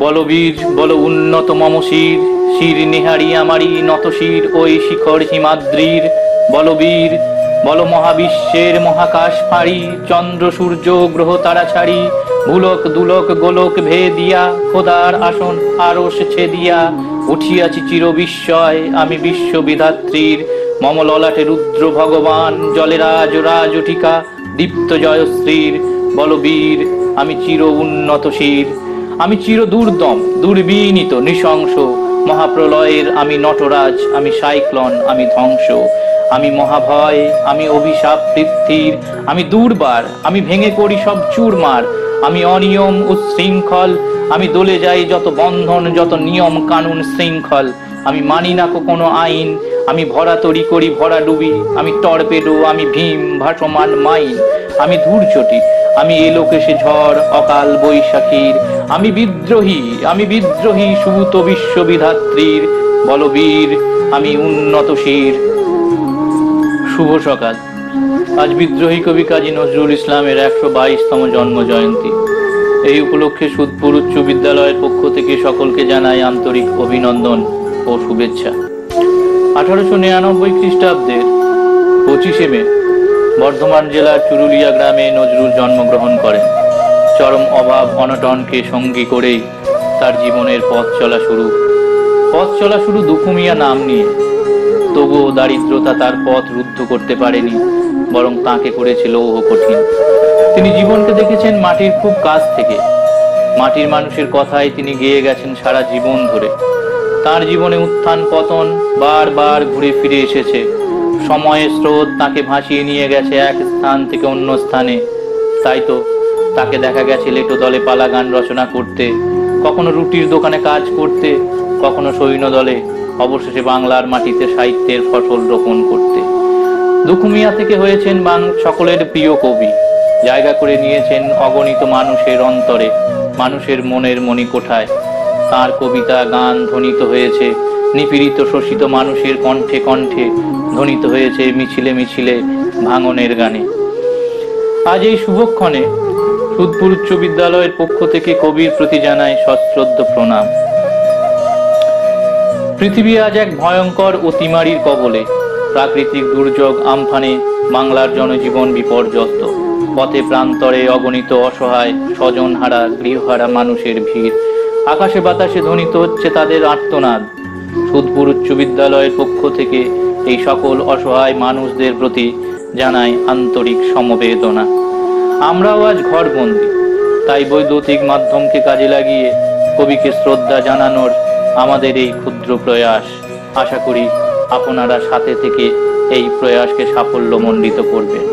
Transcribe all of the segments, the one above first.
বলবীর বল উন্নত মম শির, শির নেহারি আমারি নত শির ওই শিখর হিমাদ্রির। বলবীর বল মহাবিশ্বের মহাকাশ ফাঁড়ি, চন্দ্র সূর্য গ্রহ তারা ছাড়ি, ভুলক দুলক গোলক ভেদিয়া, খোদার আসন আরশ ছেদিয়া, উঠিয়াছি চির বিস্ময় আমি বিশ্ববিধাত্রীর। মম ললাটে রুদ্র ভগবান, জলেরাজ রাজটিকা দীপ্ত জয়শ্রীর। বলবীর আমি চির উন্নত শির, আমি চির দুর্দম দুর্বিনীত নৃশংস, মহাপ্রলয়ের আমি নটরাজ, আমি সাইক্লন, আমি ধ্বংস। আমি মহাভয়, আমি অভিশাপ পৃথ্বীর, আমি দুর্বার, আমি ভেঙে করি সব চুরমার। আমি অনিয়ম উচ্ছৃঙ্খল, আমি দলে যাই যত বন্ধন যত নিয়ম কানুন শৃঙ্খল। আমি মানি না কোনো আইন, আমি ভরা তরি করি ভরা ডুবি, আমি টর্পেডো, আমি ভীম ভাসমান মাইন। আমি ধূর্যটি, আমি এলোকেশে ঝড় অকাল বৈশাখীর। আমি বিদ্রোহী, আমি বিদ্রোহী সুত বিশ্ববিধাত্রীর। বলবীর আমি উন্নত শির। শুভ সকাল। আজ বিদ্রোহী কবি কাজী নজরুল ইসলামের ১২২তম জন্ম জয়ন্তী। এই উপলক্ষে সুদপুর উচ্চ বিদ্যালয়ের পক্ষ থেকে সকলকে জানাই আন্তরিক অভিনন্দন ও শুভেচ্ছা। ১৮৯৯ খ্রিস্টাব্দের ২৫শে মে বর্ধমান জেলার চুরুলিয়া গ্রামে নজরুল জন্মগ্রহণ করেন। চরম অভাব অনটনকে সঙ্গী করেই তার জীবনের পথ চলা শুরু দুখুমিয়া নাম নিয়ে। তবুও দারিদ্রতা তার পথ রুদ্ধ করতে পারেনি, বরং তাকে করেছে লৌহ কঠিন। তিনি জীবনকে দেখেছেন মাটির খুব কাছ থেকে। মাটির মানুষের কথাই তিনি গেয়ে গেছেন সারা জীবন ধরে। তার জীবনে উত্থান পতন বারবার ঘুরে ফিরে এসেছে। সময়ের স্রোত তাকে ভাসিয়ে নিয়ে গেছে এক স্থান থেকে অন্য স্থানে। তাই তো তাকে দেখা গেছে লেটো দলে পালা গান রচনা করতে, কখনো রুটির দোকানে কাজ করতে, কখনো সৈন্য দলে, অবশেষে বাংলার মাটিতে সাহিত্যের ফসল রোপণ করতে। দুখুমিয়া থেকে হয়েছেন সকলের প্রিয় কবি, জায়গা করে নিয়েছেন অগণিত মানুষের অন্তরে, মানুষের মনের মণিকোঠায়। তার কবিতা গান ধ্বনিত হয়েছে নিপীড়িত শোষিত মানুষের কণ্ঠে কণ্ঠে, ধ্বনিত হয়েছে মিছিলে মিছিলে ভাঙনের গানে। আজ এই শুভক্ষণে সুদপুর উচ্চ বিদ্যালয়ের পক্ষ থেকে কবির প্রতি জানাই সশ্রদ্ধ প্রণাম। পৃথিবী আজ এক ভয়ঙ্কর অতিমারির কবলে। প্রাকৃতিক দুর্যোগ আমফানে বাংলার জনজীবন বিপর্যস্ত। পথে প্রান্তরে অগণিত অসহায় স্বজনহারা গৃহহারা মানুষের ভিড়। আকাশে বাতাসে ধ্বনিত হচ্ছে তাদের আর্তনাদ। সুদপুর উচ্চ বিদ্যালয়ের পক্ষ থেকে এই সকল অসহায় মানুষদের প্রতি জানাই আন্তরিক সমবেদনা। আমরাও আজ ঘরবন্দি, তাই বৈদ্যুতিক মাধ্যমকে কাজে লাগিয়ে কবিকে শ্রদ্ধা জানানোর আমাদের এই ক্ষুদ্র প্রয়াস। আশা করি আপনারা সাথে থেকে এই প্রয়াসকে সাফল্যমণ্ডিত করবেন।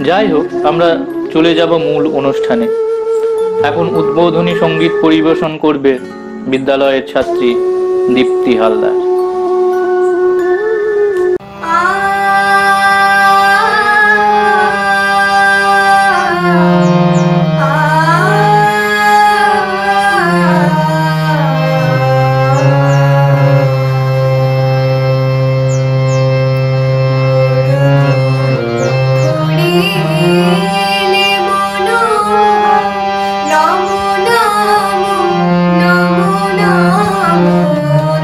যাই হোক, আমরা চলে যাব মূল অনুষ্ঠানে। এখন উদ্বোধনী সঙ্গীত পরিবেশন করবে বিদ্যালয়ের ছাত্রী দীপ্তি হালদার। নমো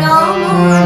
নমো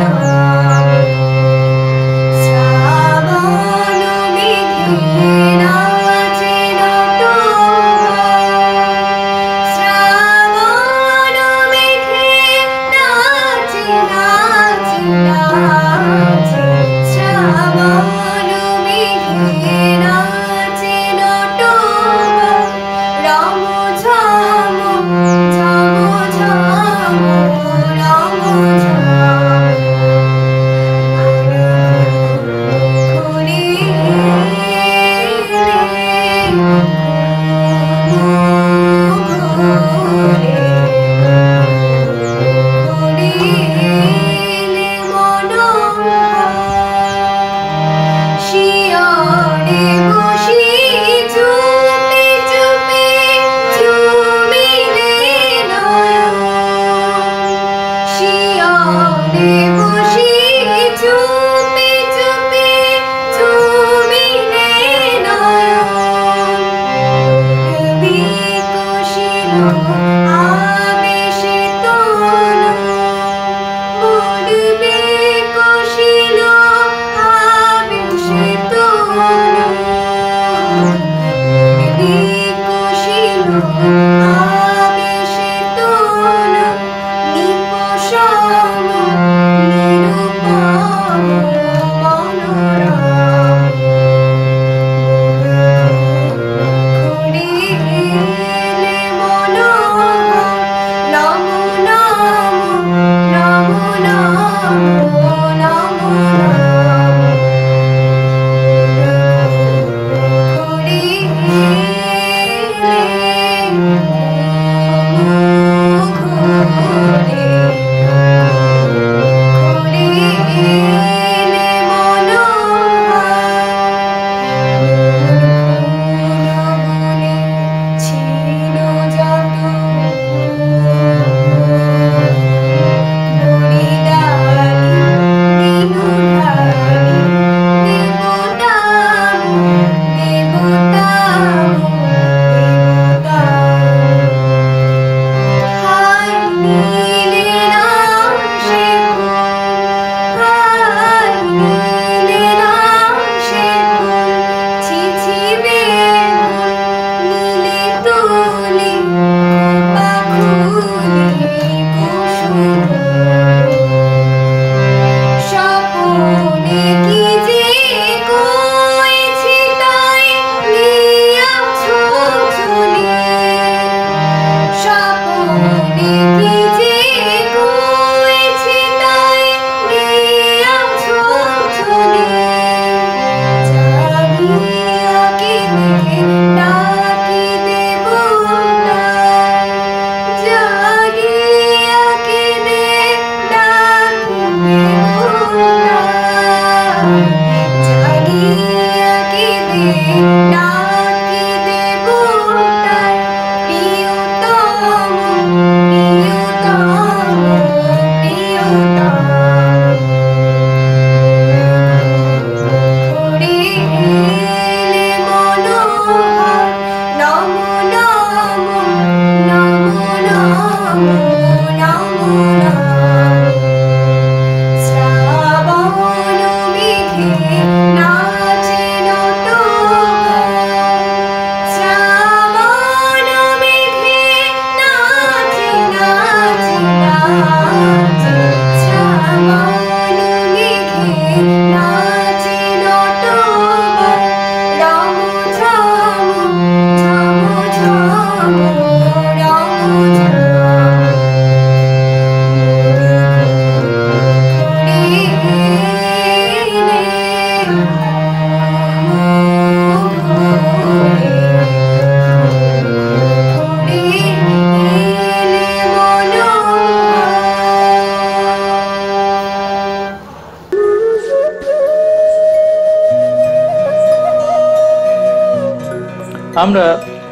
আমরা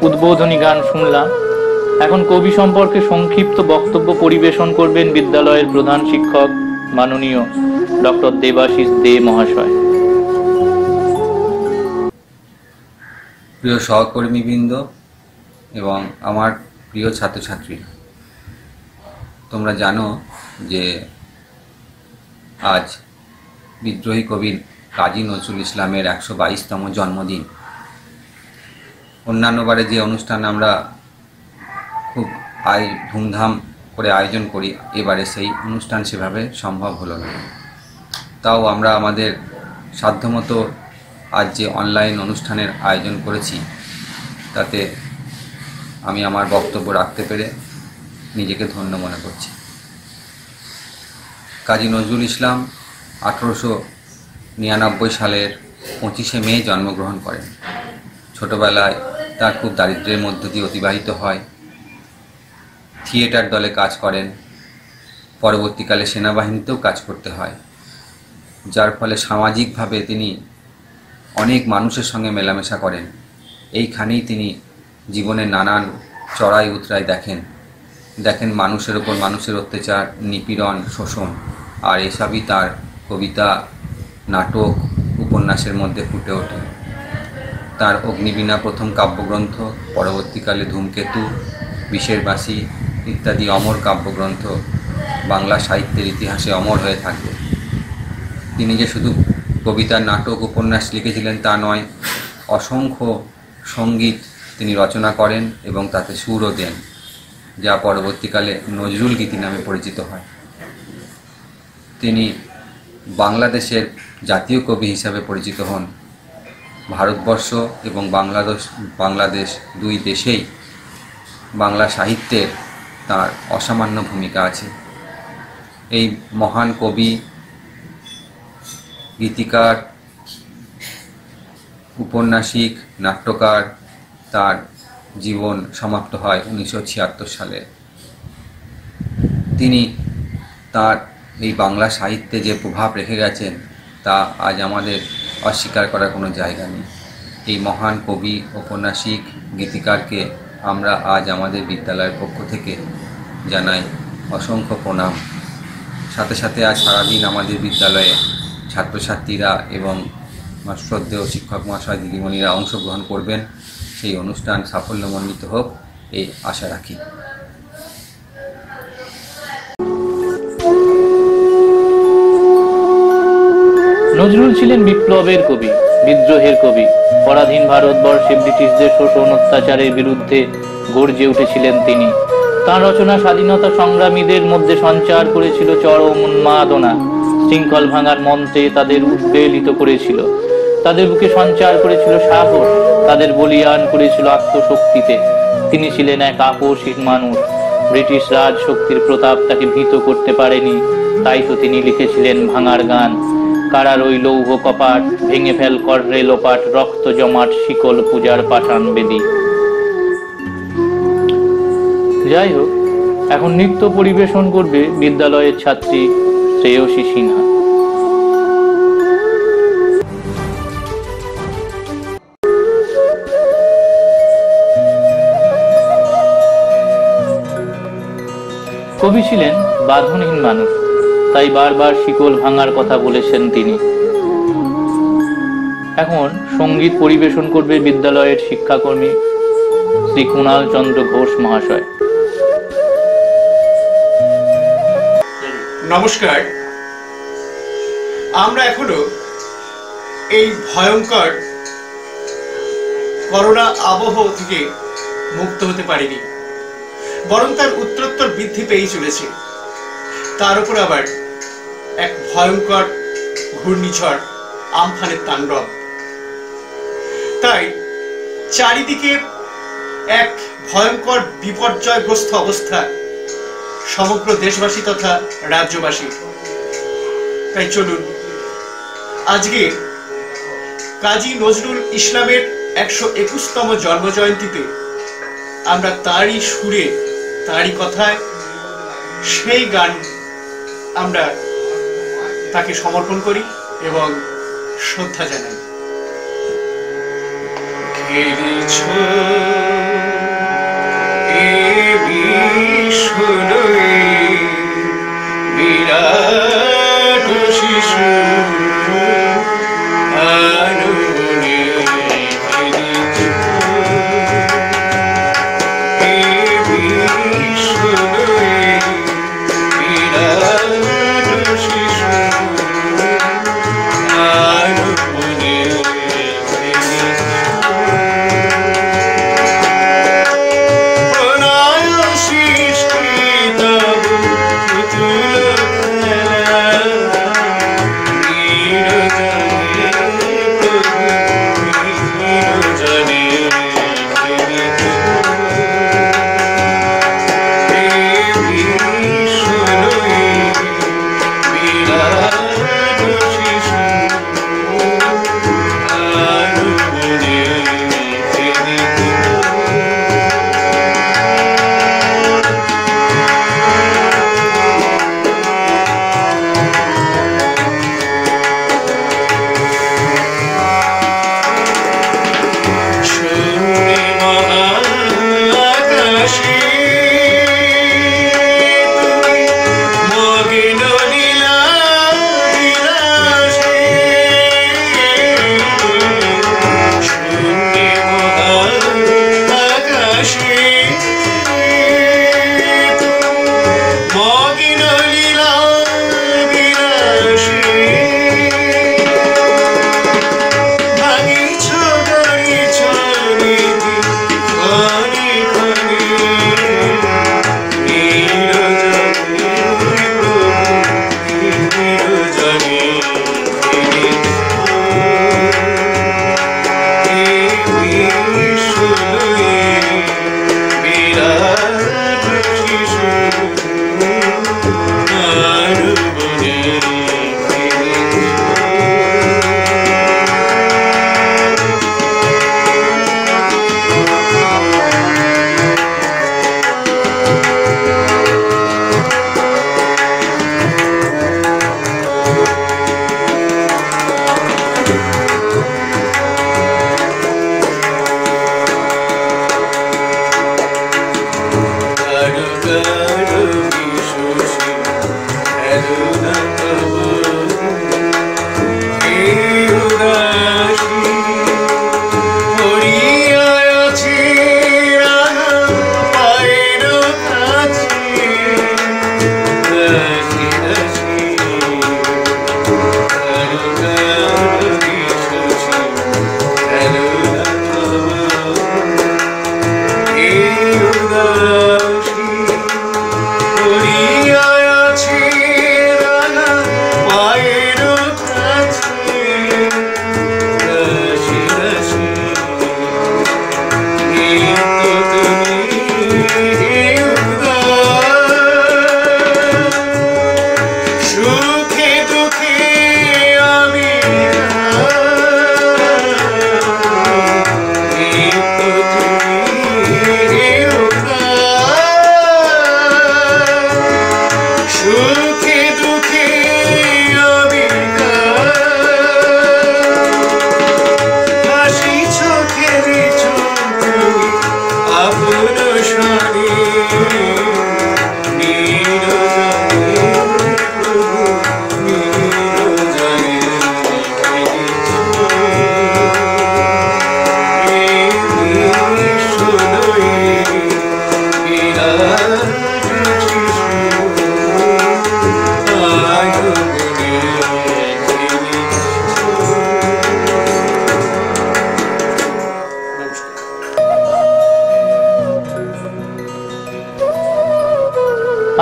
উদ্বোধনী গান শুনলাম। এখন কবি সম্পর্কে সংক্ষিপ্ত বক্তব্য পরিবেশন করবেন বিদ্যালয়ের প্রধান শিক্ষক মাননীয় ডক্টর দেবাশিস দে মহাশয়। প্রিয় সহকর্মীবৃন্দ এবং আমার প্রিয় ছাত্রছাত্রী, তোমরা জানো যে আজ বিদ্রোহী কবি কাজী নজরুল ইসলামের 122তম জন্মদিন। অন্যান্য বারে যে অনুষ্ঠান আমরা খুব ধুমধাম করে আয়োজন করি, এবারে সেই অনুষ্ঠান সেভাবে সম্ভব হলো না। তাও আমরা আমাদের সাধ্যমতো আজ যে অনলাইন অনুষ্ঠানের আয়োজন করেছি তাতে আমি আমার বক্তব্য রাখতে পেরে নিজেকে ধন্য মনে করছি। কাজী নজরুল ইসলাম 1899 সালের 25শে মে জন্মগ্রহণ করেন। ছোটবেলায় তার খুব দারিদ্র্যের মধ্য দিয়ে অতিবাহিত হয়। থিয়েটার দলে কাজ করেন, পরবর্তীকালে সেনাবাহিনীতেও কাজ করতে হয়, যার ফলে সামাজিকভাবে তিনি অনেক মানুষের সঙ্গে মেলামেশা করেন। এইখানেই তিনি জীবনের নানান চড়াই উতরাই দেখেন মানুষের ওপর মানুষের অত্যাচার, নিপীড়ন, শোষণ, আর এসবই তার কবিতা, নাটক, উপন্যাসের মধ্যে ফুটে ওঠে। তার অগ্নিবীণা প্রথম কাব্যগ্রন্থ, পরবর্তীকালে ধূমকেতু, বিষের বাঁশি ইত্যাদি অমর কাব্যগ্রন্থ বাংলা সাহিত্যের ইতিহাসে অমর হয়ে থাকবে। তিনি যে শুধু কবিতা, নাটক, উপন্যাস লিখেছিলেন তা নয়, অসংখ্য সঙ্গীত তিনি রচনা করেন এবং তাতে সুরও দেন, যা পরবর্তীকালে নজরুল গীতি নামে পরিচিত হয়। তিনি বাংলাদেশের জাতীয় কবি হিসাবে পরিচিত হন। ভারতবর্ষ এবং বাংলাদেশ দুই দেশেই বাংলা সাহিত্যের তার অসামান্য ভূমিকা আছে। এই মহান কবি, গীতিকার, উপন্যাসিক, নাট্যকার, তার জীবন সমাপ্ত হয় 1976 সালে। তিনি তার এই বাংলা সাহিত্যে যে প্রভাব রেখে গেছেন তা আজ আমাদের অস্বীকার করার কোনো জায়গা নেই। এই মহান কবি, ঔপন্যাসিক, গীতিকারকে আমরা আজ আমাদের বিদ্যালয়ের পক্ষ থেকে জানাই অসংখ্য প্রণাম। সাথে সাথে আজ সারাদিন আমাদের বিদ্যালয়ে ছাত্রছাত্রীরা এবং শ্রদ্ধেয় শিক্ষক মহাশয়, দিদিমণিরা অংশগ্রহণ করবেন। সেই অনুষ্ঠান সাফল্যমণ্ডিত হোক এই আশা রাখি। নজরুল ছিলেন বিপ্লবের কবি, বিদ্রোহের কবি। পরাধীন ভারতবর্ষে ব্রিটিশদের শোষণ অত্যাচারের বিরুদ্ধে গর্জে উঠেছিলেন তিনি। তাঁর রচনা স্বাধীনতা সংগ্রামীদের মধ্যে সঞ্চার করেছিল চরম উন্মাদনা, শৃঙ্খল ভাঙার মন্ত্রে তাদের উদ্বেলিত করেছিল, তাদের বুকে সঞ্চার করেছিল সাহস, তাদের বলিয়ান করেছিল আত্মশক্তিতে। তিনি ছিলেন এক আপসহীন মানুষ। ব্রিটিশ রাজ শক্তির প্রতাপ তাকে ভীত করতে পারেনি, তাই তো তিনি লিখেছিলেন ভাঙার গান। কারার ওই লৌহ কপাট, ভেঙে ফেল কর রে লোপাট, রক্ত জমাট শিকল পূজার পাষাণ বেদী। যাই হোক, এখন নৃত্য পরিবেশন করবে বিদ্যালয়ের ছাত্রী শ্রেয়সী সিনহা। কবি ছিলেন বাঁধনহীন মানুষ, তাই বারবার শিকল ভাঙার কথা বলেছেন তিনি। এখন সঙ্গীত পরিবেশন করবে বিদ্যালয়ের শিক্ষাকর্মী শ্রী কুণাল চন্দ্র ঘোষ মহাশয়। নমস্কার। আমরা এখনো এই ভয়ঙ্কর করোনা আবহ থেকে মুক্ত হতে পারিনি, বরং তার উত্তরোত্তর বৃদ্ধি পেয়েই চলেছে। তার উপর আবার এক ভয়ঙ্কর ঘূর্ণিঝড় আমফানের তাণ্ডব। তাই চারিদিকে এক ভয়ঙ্কর বিপর্যয়গ্রস্ত অবস্থা সমগ্র দেশবাসী তথা রাজ্যবাসী। তাই চলুন আজকে কাজী নজরুল ইসলামের 121তম জন্মজয়ন্তীতে আমরা তারই সুরে, তারই কথায় সেই গান আমরা তাকে সমর্পণ করি এবং শ্রদ্ধা জানাই। ঘিরেছ এ বিশ্বনয়ে বিরাট শিশু আলোরে ঘিরেছ এ বিশ্বনয়ে বিরাট শিশু আলোরে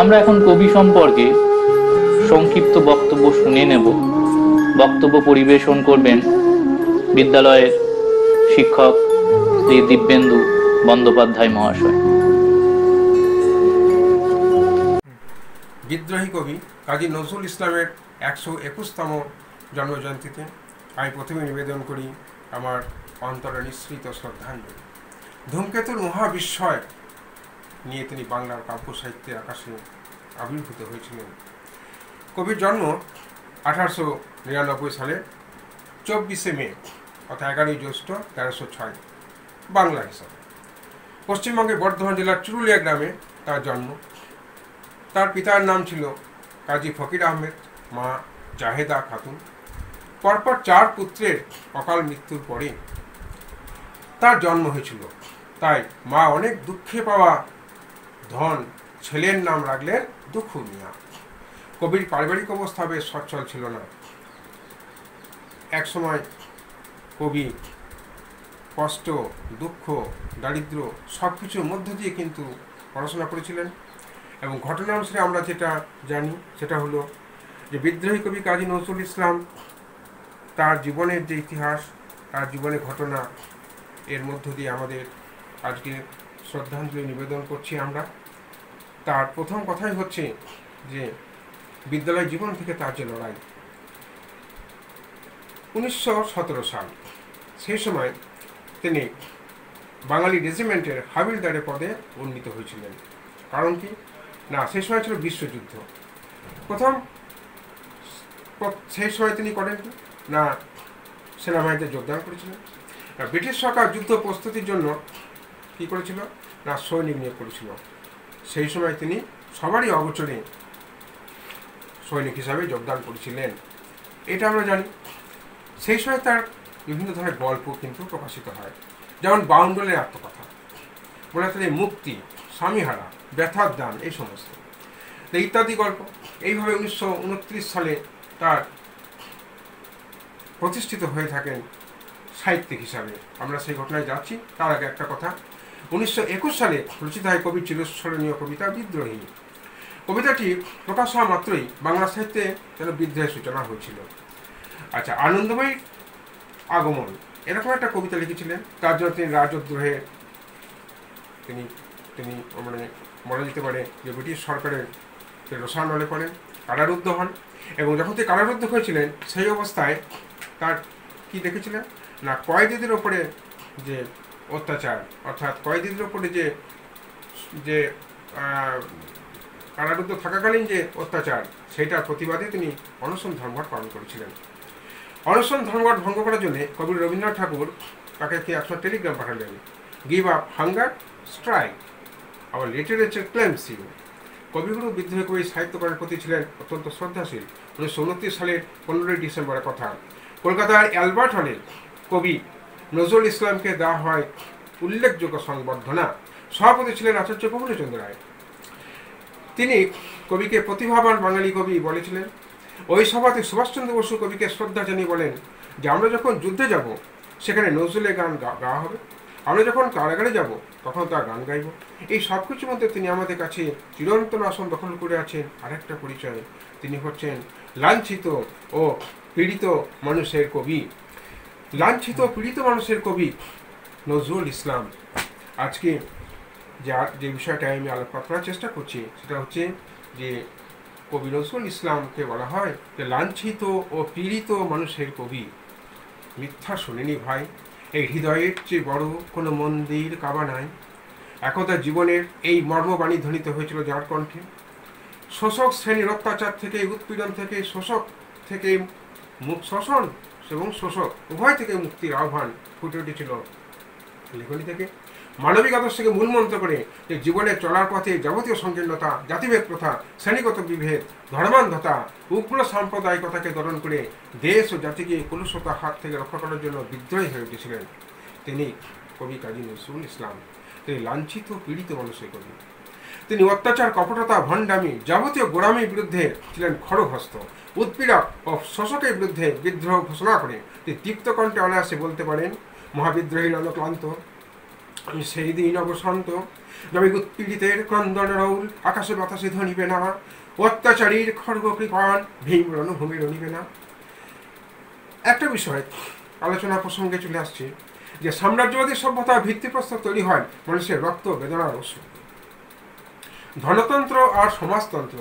আমরা এখন কবি সম্পর্কে সংক্ষিপ্ত বক্তব্য শুনে নেব। বক্তব্য পরিবেশন করবেন বিদ্যালয়ের শিক্ষক শ্রী দিব্যেন্দু বন্দ্যোপাধ্যায় মহাশয়। বিদ্রোহী কবি কাজী নজরুল ইসলামের 121তম জন্মজয়ন্তীতে আমি প্রথমে নিবেদন করি আমার অন্তরে নিঃসৃত শ্রদ্ধাঞ্জলি। ধূমকেতুর মহাবিস্ময় নিয়ে তিনি বাংলার কাব্য সাহিত্যের আকাশে আবির্ভূত হয়েছিলেন। কবির জন্ম 1899 সালে 24শে মে অর্থাৎ 11ই জ্যৈষ্ঠ 1306। বাংলা হিসাবে। পশ্চিমবঙ্গের বর্ধমান জেলার চুরুলিয়া গ্রামে তার জন্ম। তার পিতার নাম ছিল কাজী ফকির আহমেদ, মা জাহেদা খাতুন। পরপর 4 পুত্রের অকাল মৃত্যুর পরে তার জন্ম হয়েছিল। তাই মা অনেক দুঃখে পাওয়া ধন ছেলের নাম রাখলেন দুঃখু মিয়া। কবির পারিবারিক অবস্থা বেশ সচ্ছল ছিল না। এক সময় কবি কষ্ট, দুঃখ, দারিদ্র সব কিছুর মধ্য দিয়ে কিন্তু পড়াশোনা করেছিলেন। এবং ঘটনা অনুসারে আমরা যেটা জানি সেটা হলো যে বিদ্রোহী কবি কাজী নজরুল ইসলাম তার জীবনের যে ইতিহাস, তার জীবনের ঘটনা, এর মধ্য দিয়ে আমাদের আজকে শ্রদ্ধাঞ্জলি নিবেদন করছি আমরা। তার প্রথম কথাই হচ্ছে যে বিদ্যালয় জীবন থেকে তার যে লড়াই। 1917 সাল, সেই সময় তিনি বাঙালি রেজিমেন্টের হাবিলদারের পদে উন্নীত হয়েছিলেন। কারণ কি না, সেই সময় ছিল বিশ্বযুদ্ধ। সেই সময় তিনি করেন কি না, সেনাবাহিনীতে যোগদান করেছিলেন। ব্রিটিশ সরকার যুদ্ধ প্রস্তুতির জন্য কী করেছিল না, সৈনিক নিয়োগ করেছিল। সেই সময় তিনি সবারই অগোচরে সৈনিক হিসাবে যোগদান করেছিলেন, এটা আমরা জানি। সেই সময় তার বিভিন্ন ধরনের গল্প কিন্তু প্রকাশিত হয়, যেমন বাউন্ডলের আত্মকথা, বলে তাদের মুক্তি, স্বামীহারা, ব্যথার দান, এই সমস্ত ইত্যাদি গল্প। এইভাবে 1929 সালে তার প্রতিষ্ঠিত হয়ে থাকেন সাহিত্যিক হিসাবে। আমরা সেই ঘটনায় যাচ্ছি। তার আগে একটা কথা, 1921 সালে রচিত হয় কবির চিরস্মরণীয় কবিতা বিদ্রোহী। কবিতাটি প্রকাশ হওয়া মাত্রই বাংলা সাহিত্যে যেন বিদ্রোহের সূচনা হয়েছিল। আচ্ছা, আনন্দময়ী আগমন এরকম একটা কবিতা লিখেছিলেন। তার জন্য তিনি রাজদ্রোহে তিনি মানে বলা যেতে পারে যে ব্রিটিশ সরকারের রোষানলে পড়েন, কারারুদ্ধ হন। এবং যখন তিনি কারারুদ্ধ হয়েছিলেন সেই অবস্থায় তার কি দেখেছিলেন না, কয়েদিদের ওপরে যে অত্যাচার, অর্থাৎ কয়েদিদের ওপরে যে কারারুদ্ধ থাকাকালীন যে অত্যাচার, সেইটার প্রতিবাদে তিনি অনশন ধর্মঘট পালন করেছিলেন। অনশন ধর্মঘট ভঙ্গ করার জন্য কবি রবীন্দ্রনাথ ঠাকুর তাকে একটা টেলিগ্রাম পাঠালেন, give up hunger, strike, our literature claims you. কবিগুরু বিদ্রোহী কবি সাহিত্যকরণের প্রতি ছিলেন অত্যন্ত শ্রদ্ধাশীল। 1929 সালের 15 ডিসেম্বরের কথা, কলকাতার অ্যালবার্ট হলে কবি নজরুল ইসলামকে দেওয়া হয় উল্লেখযোগ্য সংবর্ধনা। সভাপতি ছিলেন আচার্য প্রফুল্লচন্দ্র রায়। তিনি কবিকে প্রতিভাবান বাঙালি কবি বলেছিলেন। ওই সভাতে সুভাষচন্দ্র বসু কবিকে শ্রদ্ধা জানিয়ে বলেন যে আমরা যখন যুদ্ধে যাব সেখানে নজরুলের গান গাওয়া হবে, আমরা যখন কারাগারে যাব তখন তার গান গাইব। এই সব কিছুর মধ্যে তিনি আমাদের কাছে চিরন্তন আসন দখল করে আছেন। আরেকটা পরিচয়, তিনি হচ্ছেন লাঞ্ছিত ও পীড়িত মানুষের কবি। লাঞ্ছিত পীড়িত মানুষের কবি নজরুল ইসলাম। আজকে যে বিষয়টা আমি আলোকপাত করার চেষ্টা করছি সেটা হচ্ছে যে কবি নজরুল ইসলামকে বলা হয় যে লাঞ্ছিত ও পীড়িত মানুষের কবি। মিথ্যা শুনিনি ভাই, এই হৃদয়ের চেয়ে বড় কোনো মন্দির কাবা নাই। একদা জীবনের এই মর্মবাণী ধ্বনিত হয়েছিল যার কণ্ঠে। শোষক শ্রেণীর অত্যাচার থেকে, উৎপীড়ন থেকে, শোষণ এবং শোষক উভয় থেকে মুক্তির আহ্বান ফুটে উঠেছিল লেখনী থেকে। মানবিক আদর্শকে মূলমন্ত্র করে যে জীবনে চলার পথে যাবতীয় সংকীর্ণতা, জাতিভেদ প্রথা, শ্রেণীগত বিভেদ, ধর্মান্ধতা, উগ্র সাম্প্রদায়িকতাকে দমন করে দেশ ও জাতিকে কলুষতার হাত থেকে রক্ষা করার জন্য বিদ্রোহী হয়ে উঠেছিলেন তিনি কবি কাজী নজরুল ইসলাম। তিনি লাঞ্ছিত পীড়িত মানুষের কবি। তিনি অত্যাচার, কপটতা, ভণ্ডামি, যাবতীয় গোড়ামির বিরুদ্ধে ছিলেন খড়গহস্ত। উৎপীড়ক ও শোষকের বিরুদ্ধে বিদ্রোহ ঘোষণা করে তিনি দীপ্ত কণ্ঠে অনায়াসে বলতে পারেন, মহাবিদ্রোহী রণক্লান্ত আমি সেই দিন অবসন্ত, যবে উৎপীড়িতের ক্রন্দন রৌল আকাশে বাতাসে ধ্বনিবে না, অত্যাচারীর খড়গ কৃপাণ ভীম রণভূমি রণিবে না। একটা বিষয় আলোচনা প্রসঙ্গে চলে আসছে যে সাম্রাজ্যবাদী সভ্যতার ভিত্তিপ্রস্তর তৈরি হয় মানুষের রক্ত বেদনার অশ্রু। ধনতন্ত্র আর সমাজতন্ত্র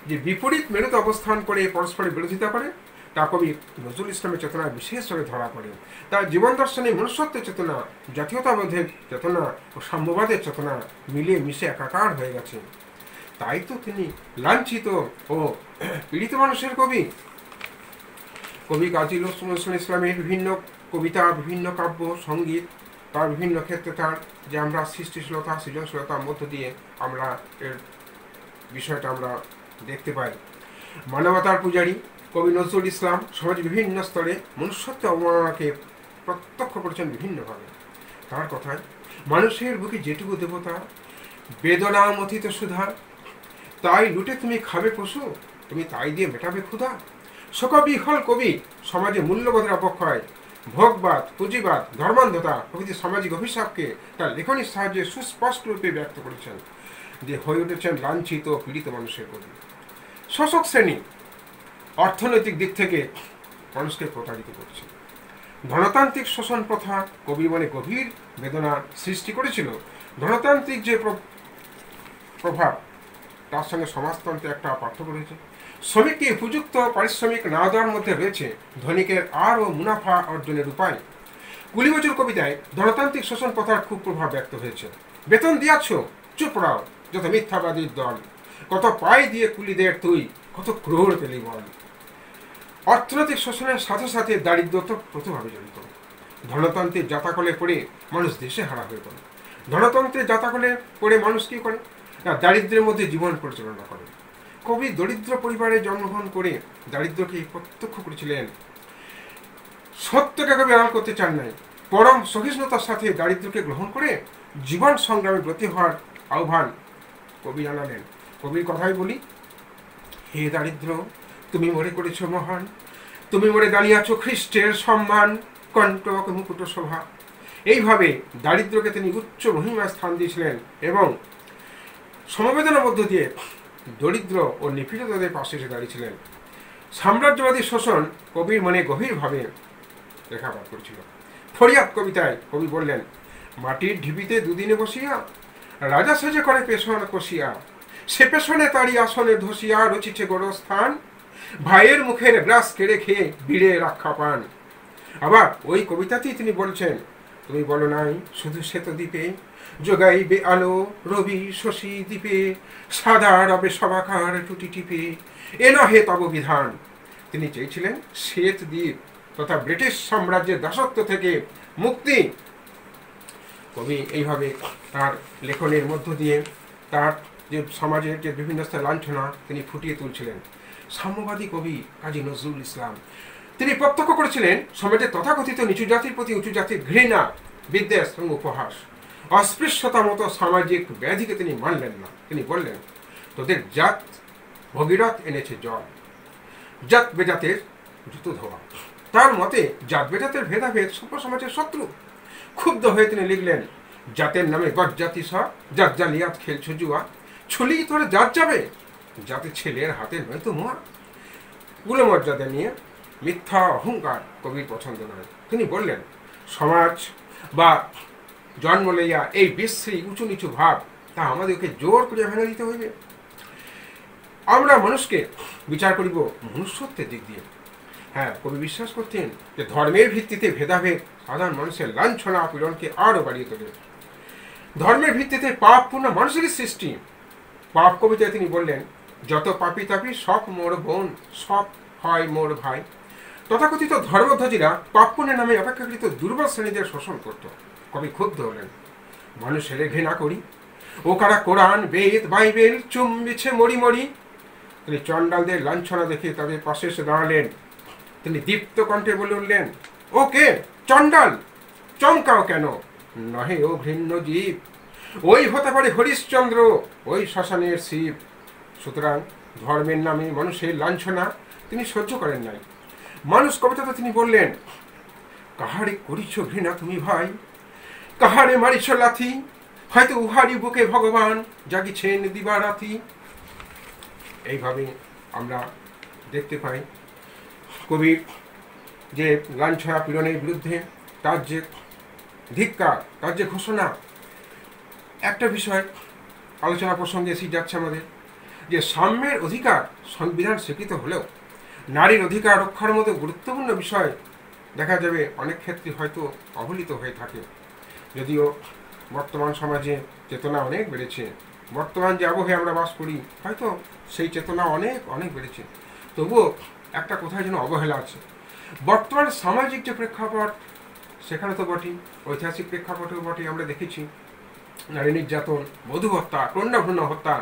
যে বিপরীত মেরুতে অবস্থান করে পরস্পরের বিরোধিতা করে তা কবি নজরুল ইসলামের চেতনায় বিশেষভাবে ধরা পড়ে। তার জীবন দর্শনে মনুষ্যত্বের চেতনা, জাতীয়তাবোধের চেতনা ও সাম্যবাদের চেতনা মিলিয়ে মিশে একাকার হয়ে গেছে। তাই তো তিনি লাঞ্ছিত ও পীড়িত মানুষের কবি। কবি কাজী নজরুল ইসলামের বিভিন্ন কবিতা, বিভিন্ন কাব্য, সঙ্গীত তার বিভিন্ন ক্ষেত্রে তার যে আমরা সৃষ্টিশীলতা সৃজনশীলতার মধ্য দিয়ে আমরা এর বিষয়টা আমরা দেখতে পাই। মানবতার পূজারী কবি নজরুল ইসলাম সমাজের বিভিন্ন স্তরে মনুষ্যত্ব অবমাননাকে প্রত্যক্ষ করেছেন বিভিন্নভাবে। তার কথায়, মানুষের বুকে যেটুকু দেবতা, বেদনা মথিত সুধা, তাই লুটে তুমি খাবে পশু, তুমি তাই দিয়ে মেটাবে ক্ষুধা। শোকবি হল কবি সমাজে মূল্যবোধের অবক্ষয়, ভোগবাদ, পুঁজিবাদ, ধর্মান্ধতা প্রভৃতি সামাজিক অভিশাপকে তার লেখনীর সাহায্যে সুস্পষ্ট রূপে ব্যক্ত করেছেন, যে হয়ে উঠেছেন লাঞ্ছিত পীড়িত মানুষের কবি। শোষক শ্রেণী অর্থনৈতিক দিক থেকে মানুষকে প্রতারিত করছে। ধনতান্ত্রিক শোষণ প্রথা কবির মনে গভীর বেদনা সৃষ্টি করেছিল। ধনতান্ত্রিক যে প্রভাব, তার সঙ্গে সমাজতন্ত্রে একটা পার্থক্য রয়েছে। শ্রমিককে উপযুক্ত পারিশ্রমিক না দেওয়ার মধ্যে রয়েছে ধনিকের আরও মুনাফা অর্জনের উপায়। কুলিমজুর কবিতায় ধনতান্ত্রিক শোষণ প্রথার খুব প্রভাব ব্যক্ত হয়েছে। বেতন দিয়াছ, চুপ রাও যত মিথ্যাবাদীর দল, কত পাই দিয়ে কুলিদের তুই, কত ক্রোড় পেলি বল। অর্থনৈতিক শোষণের সাথে সাথে দারিদ্র তো প্রথমভাবে জড়িত। ধনতন্ত্রের জাতাকলে পড়ে মানুষ দেশে হারা হয়ে পড়ে। ধনতন্ত্রের জাতাকলে পড়ে মানুষ কি করে না, দারিদ্র্যের মধ্যে জীবন পরিচালনা করে। কবি দরিদ্র পরিবারে জন্মগ্রহণ করে দারিদ্রকে প্রত্যক্ষ করেছিলেন। সত্যকে কবি আড়াল করতে চান নাই। পরম সহিষ্ণুতার সাথে দারিদ্রকে গ্রহণ করে জীবন সংগ্রামে ব্রতী হওয়ার আহ্বান কবি জানালেন। কবির কথাই বলি, হে দারিদ্র তুমি মরে করেছ মহান, তুমি মরে দাঁড়িয়ে আছো খ্রিস্টের সম্মান, কণ্টক মুকুট শোভা। এইভাবে দারিদ্রকে তিনি উচ্চ মহিমায় স্থান দিয়েছিলেন এবং সমবেদনার মধ্য দিয়ে দরিদ্র ও নিপীড়িতদের পাশে এসে দাঁড়িয়েছিলেন। সাম্রাজ্যবাদী শোষণ কবির মনে গভীরভাবে রেখাপাত করেছিল। ফরিয়াদ কবিতায় কবি বললেন, মাটির ঢিবিতে দুদিনে বসিয়া রাজা সেজে করে পেশন কষিয়া, সে পেশনে তারি আসনে ধসিয়া রচিছে গোরস্থান, ভাইয়ের মুখের গ্রাস কেড়ে খেয়ে বিড়ে রক্ষা পান। আবার ওই কবিতাতেই তিনি বলছেন, তুমি বলো নাই শুধু শ্বেত দ্বীপে যোগাইবে আলো রবি শশী দ্বীপে, সাদা রবে সবাকার টুটি টিপে, এ নহে তব বিধান। তিনি চেয়েছিলেন শ্বেত দ্বীপ তথা ব্রিটিশ সাম্রাজ্যের দাসত্ব থেকে মুক্তি। কবি এইভাবে তার লেখনের মধ্য দিয়ে তার যে সমাজের যে বিভিন্ন স্তরের লাঞ্ছনা তিনি ফুটিয়ে তুলছিলেন। সাম্যবাদী কবি কাজী নজরুল ইসলাম তিনি প্রত্যক্ষ করেছিলেন সমাজের তথাকথিত নিচু জাতির প্রতি উঁচু জাতির ঘৃণা, বিদ্বেষ এবং উপহাস। অস্পৃশ্যতা মতো সামাজিক ব্যাধিকে তিনি মানলেন না। তিনি বললেন, তোদের জাত ভগীরথ এনেছে জল, জাত বেজাতের জুতো ধোয়া। তার মতে জাত বেজাতের ভেদাভেদ সভ্য সমাজের শত্রু। ক্ষুব্ধ হয়ে তিনি লিখলেন, জাতের নামে গজ্জাতি সব, জাত জালিয়াত খেলছ জুয়া, ছুলি তোরে জাত যাবে, যাতে ছেলের হাতে নয়তো মোয়া। কুলমর্যাদা নিয়ে মিথ্যা অহংকার কবির পছন্দ নয়। তিনি বললেন, সমাজ বা জন্ম লইয়া এই বিশ্রী উঁচু নিচু ভাব তা আমাদেরকে জোর করে ভেঙে দিতে হইবে। আমরা মানুষকে বিচার করিব মনুষ্যত্বের দিক দিয়ে। হ্যাঁ, কবি বিশ্বাস করতেন যে ধর্মের ভিত্তিতে ভেদাভেদ সাধারণ মানুষের লাঞ্ছনা পীড়নকে আরও বাড়িয়ে তোলে। ধর্মের ভিত্তিতে পাপ পূর্ণ মানুষেরই সৃষ্টি। পাপ কবিতায় তিনি বললেন, যত পাপি তাপি সব মোর বোন, সব হয় মোর ভাই। তথাকথিত ধর্মধ্বজীরা পাপ পুণ্যের নামে অপেক্ষাকৃত দুর্বল শ্রেণীদের শোষণ করত। কবি ক্ষুব্ধ হলেন, মানুষের ঘৃণা করি, ও কারা কোরআন বেদ বাইবেল চুম্বিছে মরি মরি। তিনি চণ্ডালদের লাঞ্ছনা দেখে তাদের পাশে এসে দাঁড়ালেন। তিনি দীপ্ত কণ্ঠে বলে উঠলেন, ও কে চণ্ডাল, চমকাও কেন, নহে ও ঘৃণ্য জীব, ওই হতে পারে হরিশ্চন্দ্র, ওই শ্মশানের শিব। সুতরাং ধর্মের নামে মানুষের লাঞ্ছনা তিনি সহ্য করেন নাই। মানুষ কবিতাতে তিনি বললেন, কাহারে করিছ ঘৃণা তুমি ভাই, কাহারে মারিছ লাথি, হয়তো উহারি বুকে ভগবান জাগিছেন দিবারাতি। এইভাবে আমরা দেখতে পাই কবির যে লাঞ্ছনা পীড়নের বিরুদ্ধে তার যে ধিক্কার, তার যে ঘোষণা। একটা বিষয় আলোচনা প্রসঙ্গে এসে যাচ্ছে আমাদের, যে সাম্যের অধিকার সংবিধান স্বীকৃত হলেও নারীর অধিকার রক্ষার মতো গুরুত্বপূর্ণ বিষয় দেখা যাবে অনেক ক্ষেত্রে হয়তো অবহেলিত হয়ে থাকে। যদিও বর্তমান সমাজে চেতনা অনেক বেড়েছে, বর্তমান যে আবহে আমরা বাস করি হয়তো সেই চেতনা অনেক অনেক বেড়েছে, তবুও একটা কোথায় যেন অবহেলা আছে। বর্তমান সামাজিক যে প্রেক্ষাপট সেখানে তো বটেই, ঐতিহাসিক প্রেক্ষাপটেও বটে। আমরা দেখেছি নারী নির্যাতন, বধূ হত্যা, কন্যাভ্রূণ হত্যা,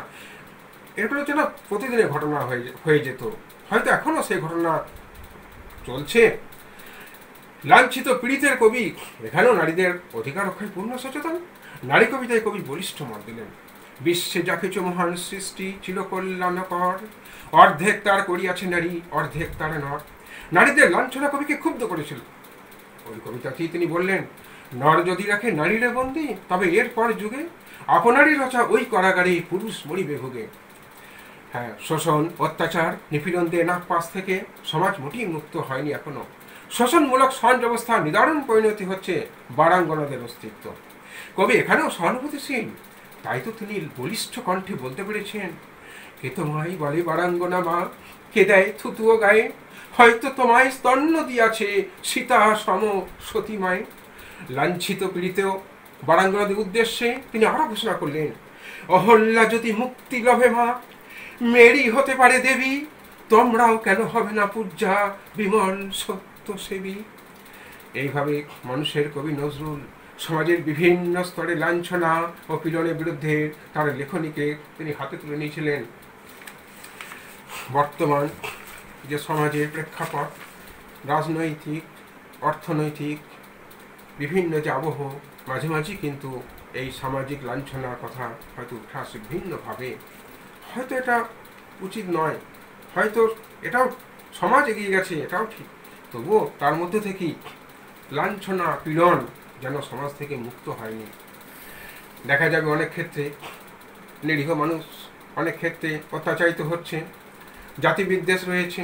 এগুলো যেন প্রতিদিনের ঘটনা হয়ে যেত। হয়তো এখনো সেই ঘটনা চলছে। লাঞ্ছিত পীড়িতের কবি এখানেও নারীদের অধিকার রক্ষায় পূর্ণ সচেতন। নারী কবিতায় কবি বলিষ্ঠ মত দিলেন। বিশ্বে যা কিছু মহান সৃষ্টি ছিল কল্যাণকর, অর্ধেক তার করিয়াছে নারী, অর্ধেক তার নর। নারীদের লাঞ্ছনা কবিকে ক্ষুব্ধ করেছিল। ওই কবিতাতেই তিনি বললেন, নর যদি রাখে নারীরে বন্দি, তবে এরপর যুগে আপনারই রচা ওই কারাগারে পুরুষ মরিবে ভোগে। হ্যাঁ, শোষণ, অত্যাচার, নিপীড়ন দিয়ে নাগপাশ থেকে সমাজ মোটেই মুক্ত হয়নি এখনো। শোষণমূলক সমাজ ব্যবস্থা নিদারুণ পরিণতি হচ্ছে বারাঙ্গনাদের অস্তিত্ব। কবি এখানেও সহানুভূতিশীল, তাই তো তিনি বলিষ্ঠ কণ্ঠে বলতে পেরেছেন, কে তোমায় বলে বারাঙ্গনা মা, কে দেয় থুতুও গায়ে, হয়তো তোমায় স্তন্য দিয়াছে সীতা সম সতীমায়। লাঞ্ছিত পীড়িতেও বারাঙ্গনাদের উদ্দেশ্যে তিনি আরো ঘোষণা করলেন, অহল্যা যদি মুক্তি লভে মা, মেরি হতে পারে দেবী, তোমরাও কেন হবে না পূজা বিমল সত্য সেবী। এইভাবে মানুষের কবি নজরুল সমাজের বিভিন্ন স্তরে লাঞ্ছনা ও পীড়নের বিরুদ্ধে তার লেখনীকে তিনি হাতে তুলে নিয়েছিলেন। বর্তমান যে সমাজের প্রেক্ষাপট, রাজনৈতিক, অর্থনৈতিক বিভিন্ন যে আবহ, মাঝে মাঝে কিন্তু এই সামাজিক লাঞ্ছনার কথা হয়তো উঠে আসে ভিন্নভাবে। হয়তো এটা উচিত নয়, হয়তো এটাও সমাজ এগিয়ে গেছে, এটাও ঠিক, তবুও তার মধ্যে থেকেই লাঞ্ছনা পীড়ন যেন সমাজ থেকে মুক্ত হয়নি। দেখা যাবে অনেক ক্ষেত্রে নিরীহ মানুষ অনেক ক্ষেত্রে অত্যাচারিত হচ্ছে, জাতিবিদ্বেষ রয়েছে,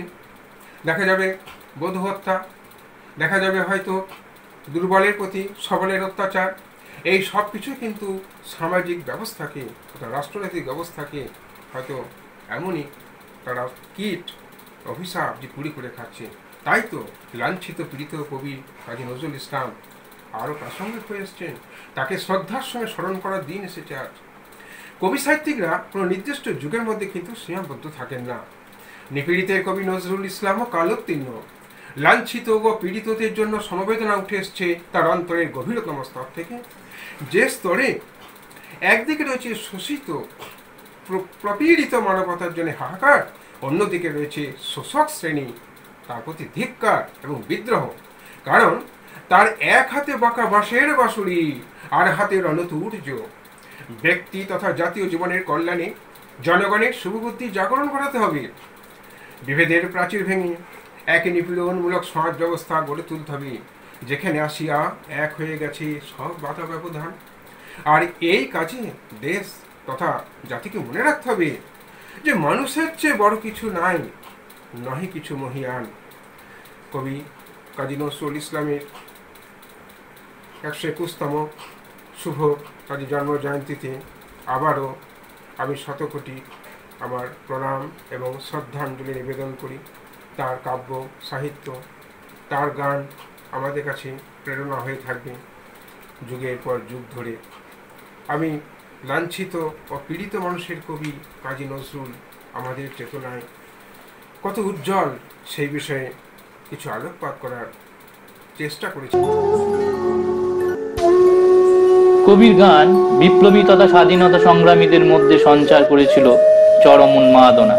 দেখা যাবে বধূ হত্যা, দেখা যাবে হয়তো দুর্বলের প্রতি সবলের অত্যাচার। এই সব কিছু কিন্তু সামাজিক ব্যবস্থাকে, রাষ্ট্রনৈতিক ব্যবস্থাকে হয়তো এমনই তারা কীট অভিশাপ যে কুড়ি করে খাচ্ছে। তাই তো লাঞ্ছিত পীড়িত কবি কাজী নজরুল ইসলাম আরও প্রাসঙ্গিক হয়ে এসছেন, তাকে শ্রদ্ধার সঙ্গে স্মরণ করার দিন এসেছে আজ। কবি সাহিত্যিকরা কোনো নির্দিষ্ট যুগের মধ্যে কিন্তু সীমাবদ্ধ থাকেন না। নিপীড়িতের কবি নজরুল ইসলামও কালোত্তীর্ণ। লাঞ্ছিত ও পীড়িতদের জন্য সমবেদনা উঠে এসছে তার অন্তরের গভীরতম স্তর থেকে, যে স্তরে একদিকে রয়েছে শোষিত প্রপীড়িত মানবতার জন্য হাহাকার, অন্যদিকে রয়েছে শোষক শ্রেণী, তার প্রতি ধিক্কার এবং বিদ্রোহ। কারণ তার এক হাতে বাঁকা বাঁশের বাঁশুড়ি, আর হাতে রণতুর্য। ব্যক্তি তথা জাতীয় জীবনের কল্যাণে জনগণের শুভবুদ্ধি জাগরণ করাতে হবে। বিভেদের প্রাচীর ভেঙে এক নিপীড়নমূলক সমাজ ব্যবস্থা গড়ে তুলতে হবে, যেখানে আসিয়া এক হয়ে গেছে সব বাধা ব্যবধান। আর এই কাজে দেশ তথা জাতিকে মনে রাখতে হবে যে মানুষের চেয়ে বড় কিছু নাই, নহে কিছু মহিয়ান। কবি কাজী নজরুল ইসলামের 121তম শুভ কাজী জন্ম জয়ন্তীতে আবারও আমি শতকোটি আমার প্রণাম এবং শ্রদ্ধাঞ্জলি নিবেদন করি। তার কাব্য সাহিত্য, তার গান আমাদের কাছে প্রেরণা হয়ে থাকবে যুগের পর যুগ ধরে। আমি লাঞ্ছিত ও পীড়িত মানুষের কবি কাজী নজরুল আমাদের চেতনায় কত উজ্জ্বল সেই বিষয়ে কিছু আলোকপাত করার চেষ্টা করেছি। কবির গান বিপ্লবী তথা স্বাধীনতা সংগ্রামীদের মধ্যে সঞ্চার করেছিল চরম উন্মাদনা,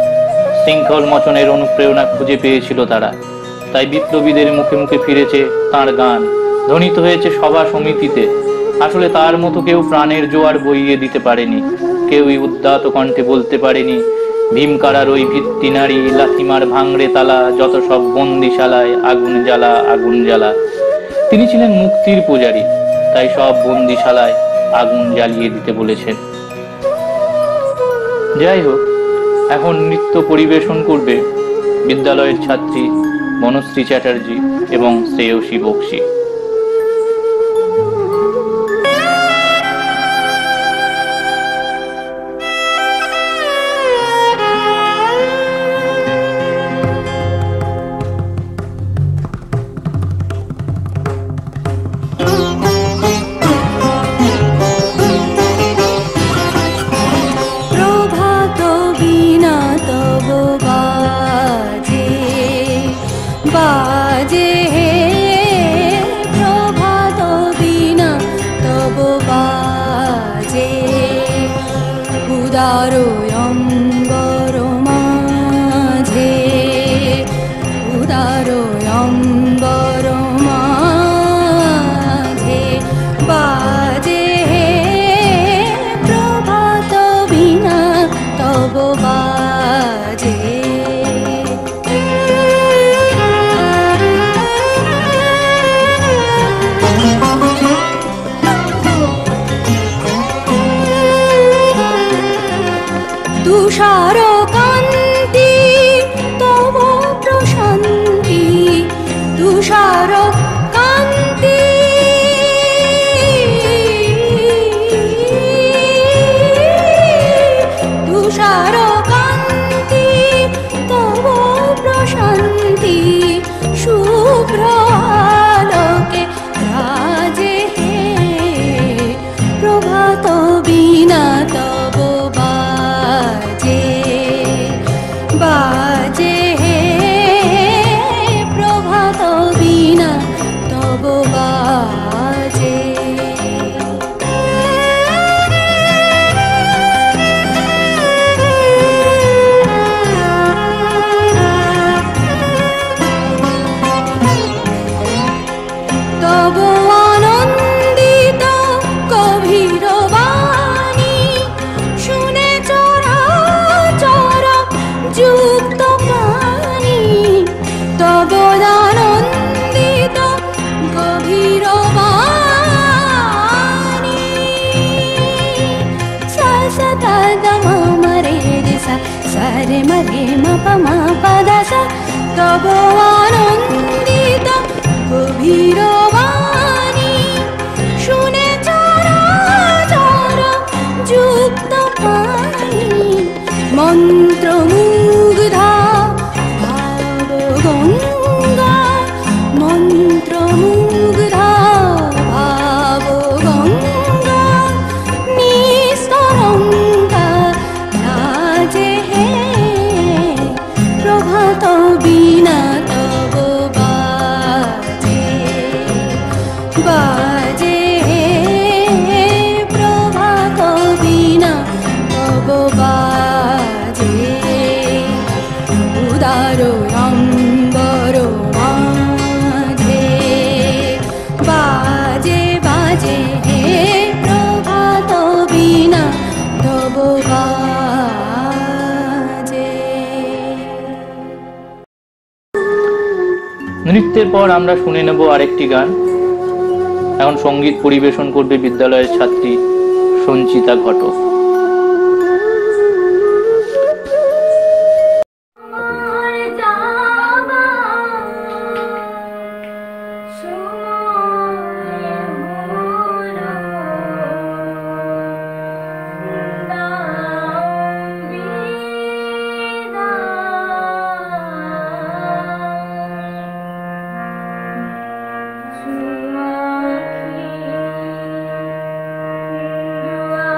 শৃঙ্খল মোচনের অনুপ্রেরণা খুঁজে পেয়েছিল তারা। তাই বিপ্লবীদের মুখে মুখে ফিরেছে তাঁর গান, ধ্বনিত হয়েছে সভা সমিতিতে। আসলে তার মতো কেউ প্রাণের জোয়ার বইয়ে দিতে পারেনি, কেউই উদ্দাত কণ্ঠে বলতে পারেনি, ভীমকারার ওই ভিত্তি নারী, লাথিমার ভাঙড়ে তালা, যত সব বন্দিশালায় আগুন জ্বালা আগুন জ্বালা। তিনি ছিলেন মুক্তির পূজারী, তাই সব বন্দিশালায় আগুন জ্বালিয়ে দিতে বলেছেন। যাই হোক, এখন নৃত্য পরিবেশন করবে বিদ্যালয়ের ছাত্রী বনশ্রী চ্যাটার্জি এবং শ্রেয়সী বক্সী। बाजे উদারো অম্বর মাঝে, উদারো অম্বর মাঝে বাজে প্রভাত বিনা তব বাজে। তুষার কান্তি তব প্রশান্তি, তুষার কান্তি তুষার কান্তি তব প্রশান্তি, শুভ্র আলোকে রাজে হে প্রভাত বিনা তব বাজে, বাজে হে প্রভাত বিনা তব বাজে। তব আনন্দিত গভীর বাণী শুনে চরাচর যুক্ত প্রাণী, তব আনন্দিত গভীর বাণী। সা সা তা দা মা মা রে রে সা, সা রে মা রে মা পা মা পা দা সা, তব আনন্দিত গভীর বাণী শুনে চরাচর যুক্ত প্রাণী, মন্ত্রমুগ্ধা ভাব গঙ্গা, মন্ত্রমুগ্ধা ভাব গঙ্গা নিস্তরঙ্গা রাজে হে প্রভাত বিনা তব বাজে, বাজে হে প্রভাত বিনা তব বাজে। উদারো অম্বর মাঝে বাজে, বাজে হে প্রভাত বিনা তব বাজে। নৃত্যের পর আমরা শুনে নেব আরেকটি গান। এখন সঙ্গীত পরিবেশন করবে বিদ্যালয়ের ছাত্রী সঞ্চিতা ঘটক। Dua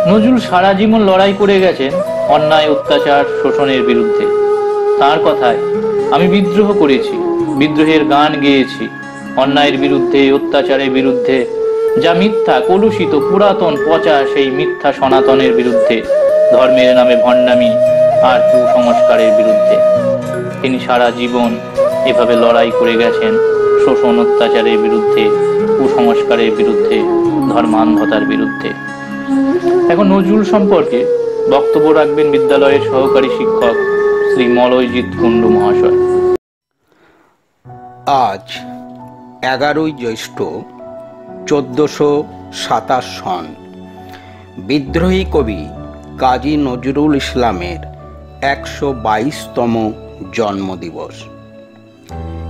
নজরুল সারা জীবন লড়াই করে গেছেন অন্যায়, অত্যাচার, শোষণের বিরুদ্ধে। তার কথায়, আমি বিদ্রোহ করেছি, বিদ্রোহের গান গেয়েছি, অন্যায়ের বিরুদ্ধে, অত্যাচারের বিরুদ্ধে, যা মিথ্যা, কলুষিত, পুরাতন, পচা সেই মিথ্যা সনাতনের বিরুদ্ধে, ধর্মের নামে ভণ্ডামি আর কুসংস্কারের বিরুদ্ধে। তিনি সারা জীবন এভাবে লড়াই করে গেছেন শোষণ, অত্যাচারের বিরুদ্ধে, কুসংস্কারের বিরুদ্ধে, ধর্মান্ধতার বিরুদ্ধে। এখন নজরুল সম্পর্কে বক্তব্য রাখবেন বিদ্যালয়ের সহকারী শিক্ষক শ্রী মলয়জিৎ কুণ্ডু মহাশয়। আজ 11ই জ্যৈষ্ঠ 1427 সন বিদ্রোহী কবি কাজী নজরুল ইসলামের 122তম জন্মদিবস।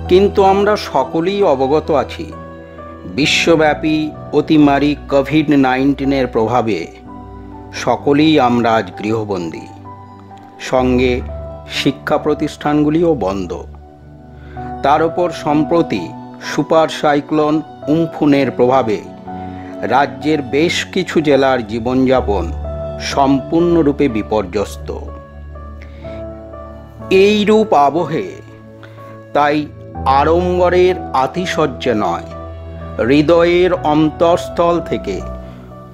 কিন্তু আমরা সকলেই অবগত আছি, বিশ্বব্যাপী অতিমারী কোভিড-19-এর প্রভাবে সকলেই আমরা আজ গৃহবন্দী, সঙ্গে শিক্ষা প্রতিষ্ঠানগুলিও বন্ধ। তার উপর সম্প্রতি সুপার সাইক্লোন উমফুনের প্রভাবে রাজ্যের বেশ কিছু জেলার জীবনযাপন সম্পূর্ণরূপে বিপর্যস্ত। এইরূপ আবহে তাই আড়ম্বরের আতিশয্যে নয়, হৃদয়ের অন্তঃস্থল থেকে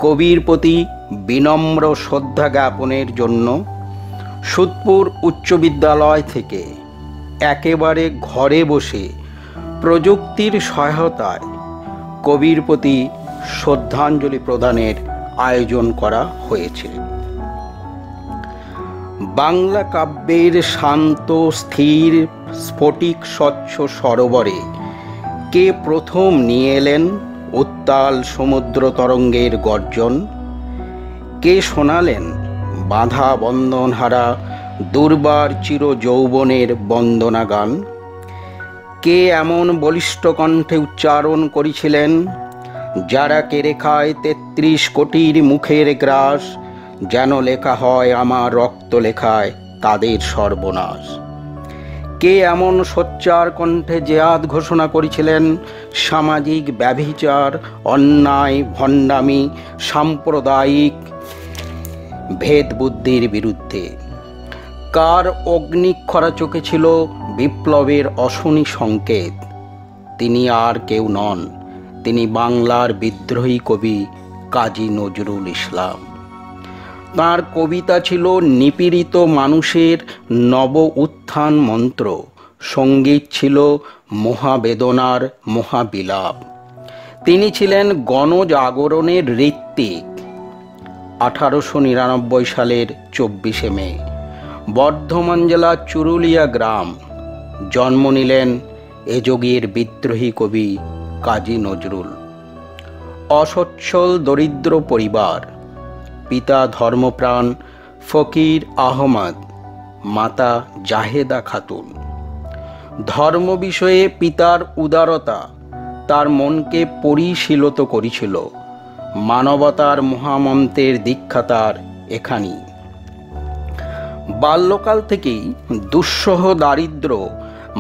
কবির প্রতি বিনম্র শ্রদ্ধা জ্ঞাপনের জন্য সুদপুর উচ্চ বিদ্যালয় থেকে একেবারে ঘরে বসে প্রযুক্তির সহায়তায় কবির প্রতি শ্রদ্ধাঞ্জলি প্রদানের আয়োজন করা হয়েছে। বাংলা কাব্যের শান্ত, স্থির, স্ফটিক স্বচ্ছ সরোবরে কে প্রথম নিয়ে এলেন উত্তাল সমুদ্র তরঙ্গের গর্জন? কে শোনালেন বাঁধা বন্ধনহারা দুর্বার চির যৌবনের বন্দনা গান? কে এমন বলিষ্ঠ কণ্ঠে উচ্চারণ করেছিলেন, যারা কেড়ে খায় 33 কোটির মুখের গ্রাস, যেন লেখা হয় আমার রক্ত লেখায় তাদের সর্বনাশ? কে এমন সোচ্চার কণ্ঠে জেহাদ ঘোষণা করেছিলেন সামাজিক ব্যভিচার, অন্যায়, ভণ্ডামি, সাম্প্রদায়িক ভেদ বুদ্ধির বিরুদ্ধে? কার অগ্নিক্ষরা চোখে ছিল বিপ্লবের অশনি সংকেত? তিনি আর কেউ নন, তিনি বাংলার বিদ্রোহী কবি কাজী নজরুল ইসলাম। তাঁর কবিতা ছিল নিপীড়িত মানুষের নব উত্থান মন্ত্র, সঙ্গীত ছিল মহাবেদনার মহাবিলাপ। তিনি ছিলেন গণজাগরণের ঋত্বিক। 1899 সালের 24শে মে বর্ধমান জেলার চুরুলিয়া গ্রাম জন্ম নিলেন এ যুগের বিদ্রোহী কবি কাজী নজরুল। অসচ্ছল দরিদ্র পরিবার, পিতা ধর্মপ্রাণ ফকির আহমদ, মাতা জাহেদা খাতুন। ধর্ম বিষয়ে পিতার উদারতা তার মনকে পরিশীলিত করেছিল। মানবতার মহামন্ত্রের দীক্ষা তার এখানেই। বাল্যকাল থেকেই দুঃসহ দারিদ্র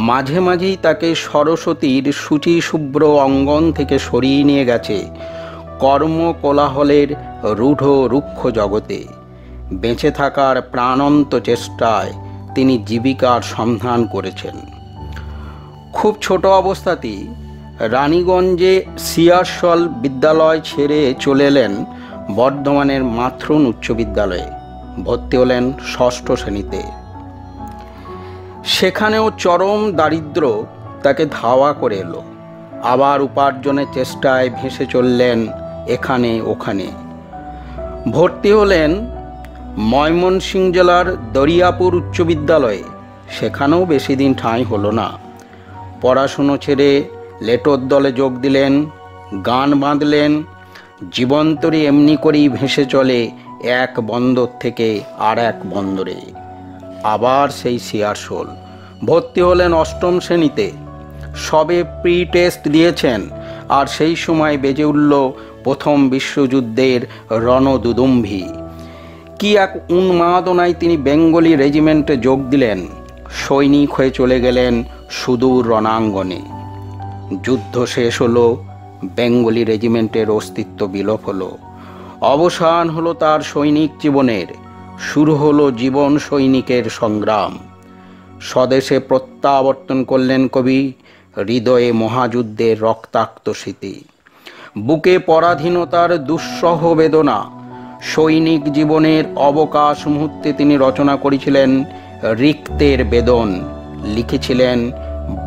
মাঝে মাঝেই তাকে সরস্বতীর শুচিশুভ্র অঙ্গন থেকে সরিয়ে নিয়ে গেছে কর্মকোলাহলের রূঢ় রুক্ষ জগতে। বেঁচে থাকার প্রাণন্ত চেষ্টায় তিনি জীবিকার সন্ধান করেছেন। খুব ছোট অবস্থাতেই রানীগঞ্জে সিয়ারশল বিদ্যালয় ছেড়ে চলে এলেন বর্ধমানের মাথরুন উচ্চ বিদ্যালয়ে। ভর্তি হলেন 6ষ্ঠ শ্রেণীতে। সেখানেও চরম দারিদ্র তাকে ধাওয়া করে এলো। আবার উপার্জনের চেষ্টায় ভেসে চললেন এখানে ওখানে। ভর্তি হলেন ময়মনসিংহ জেলার দরিয়াপুর উচ্চ বিদ্যালয়ে। সেখানেও বেশি দিন ঠাঁই হলো না। পড়াশুনো ছেড়ে লেটোর দলে যোগ দিলেন, গান বাঁধলেন। জীবন্তরী এমনি করেই ভেসে চলে এক বন্দর থেকে আর এক বন্দরে। আবার সেই সিয়ারশোল। ভর্তি হলেন 8ম শ্রেণীতে। সবে প্রি টেস্ট দিয়েছেন, আর সেই সময় বেজে উঠল প্রথম বিশ্বযুদ্ধের রণদুদুম্ভি। কি এক উন্মাদনায় তিনি বেঙ্গলি রেজিমেন্টে যোগ দিলেন। সৈনিক হয়ে চলে গেলেন সুদূর রণাঙ্গনে। যুদ্ধ শেষ হলো, বেঙ্গলি রেজিমেন্টের অস্তিত্ব বিলোপ হলো। অবসান হলো তার সৈনিক জীবনের, শুরু হলো জীবন সৈনিকের সংগ্রাম। স্বদেশে প্রত্যাবর্তন করলেন কবি, হৃদয়ে মহাযুদ্ধের রক্তাক্ত স্মৃতি, বুকে পরাধীনতার দুঃসহ বেদনা। সৈনিক জীবনের অবকাশ মুহূর্তে তিনি রচনা করেছিলেন রিক্তের বেদন, লিখেছিলেন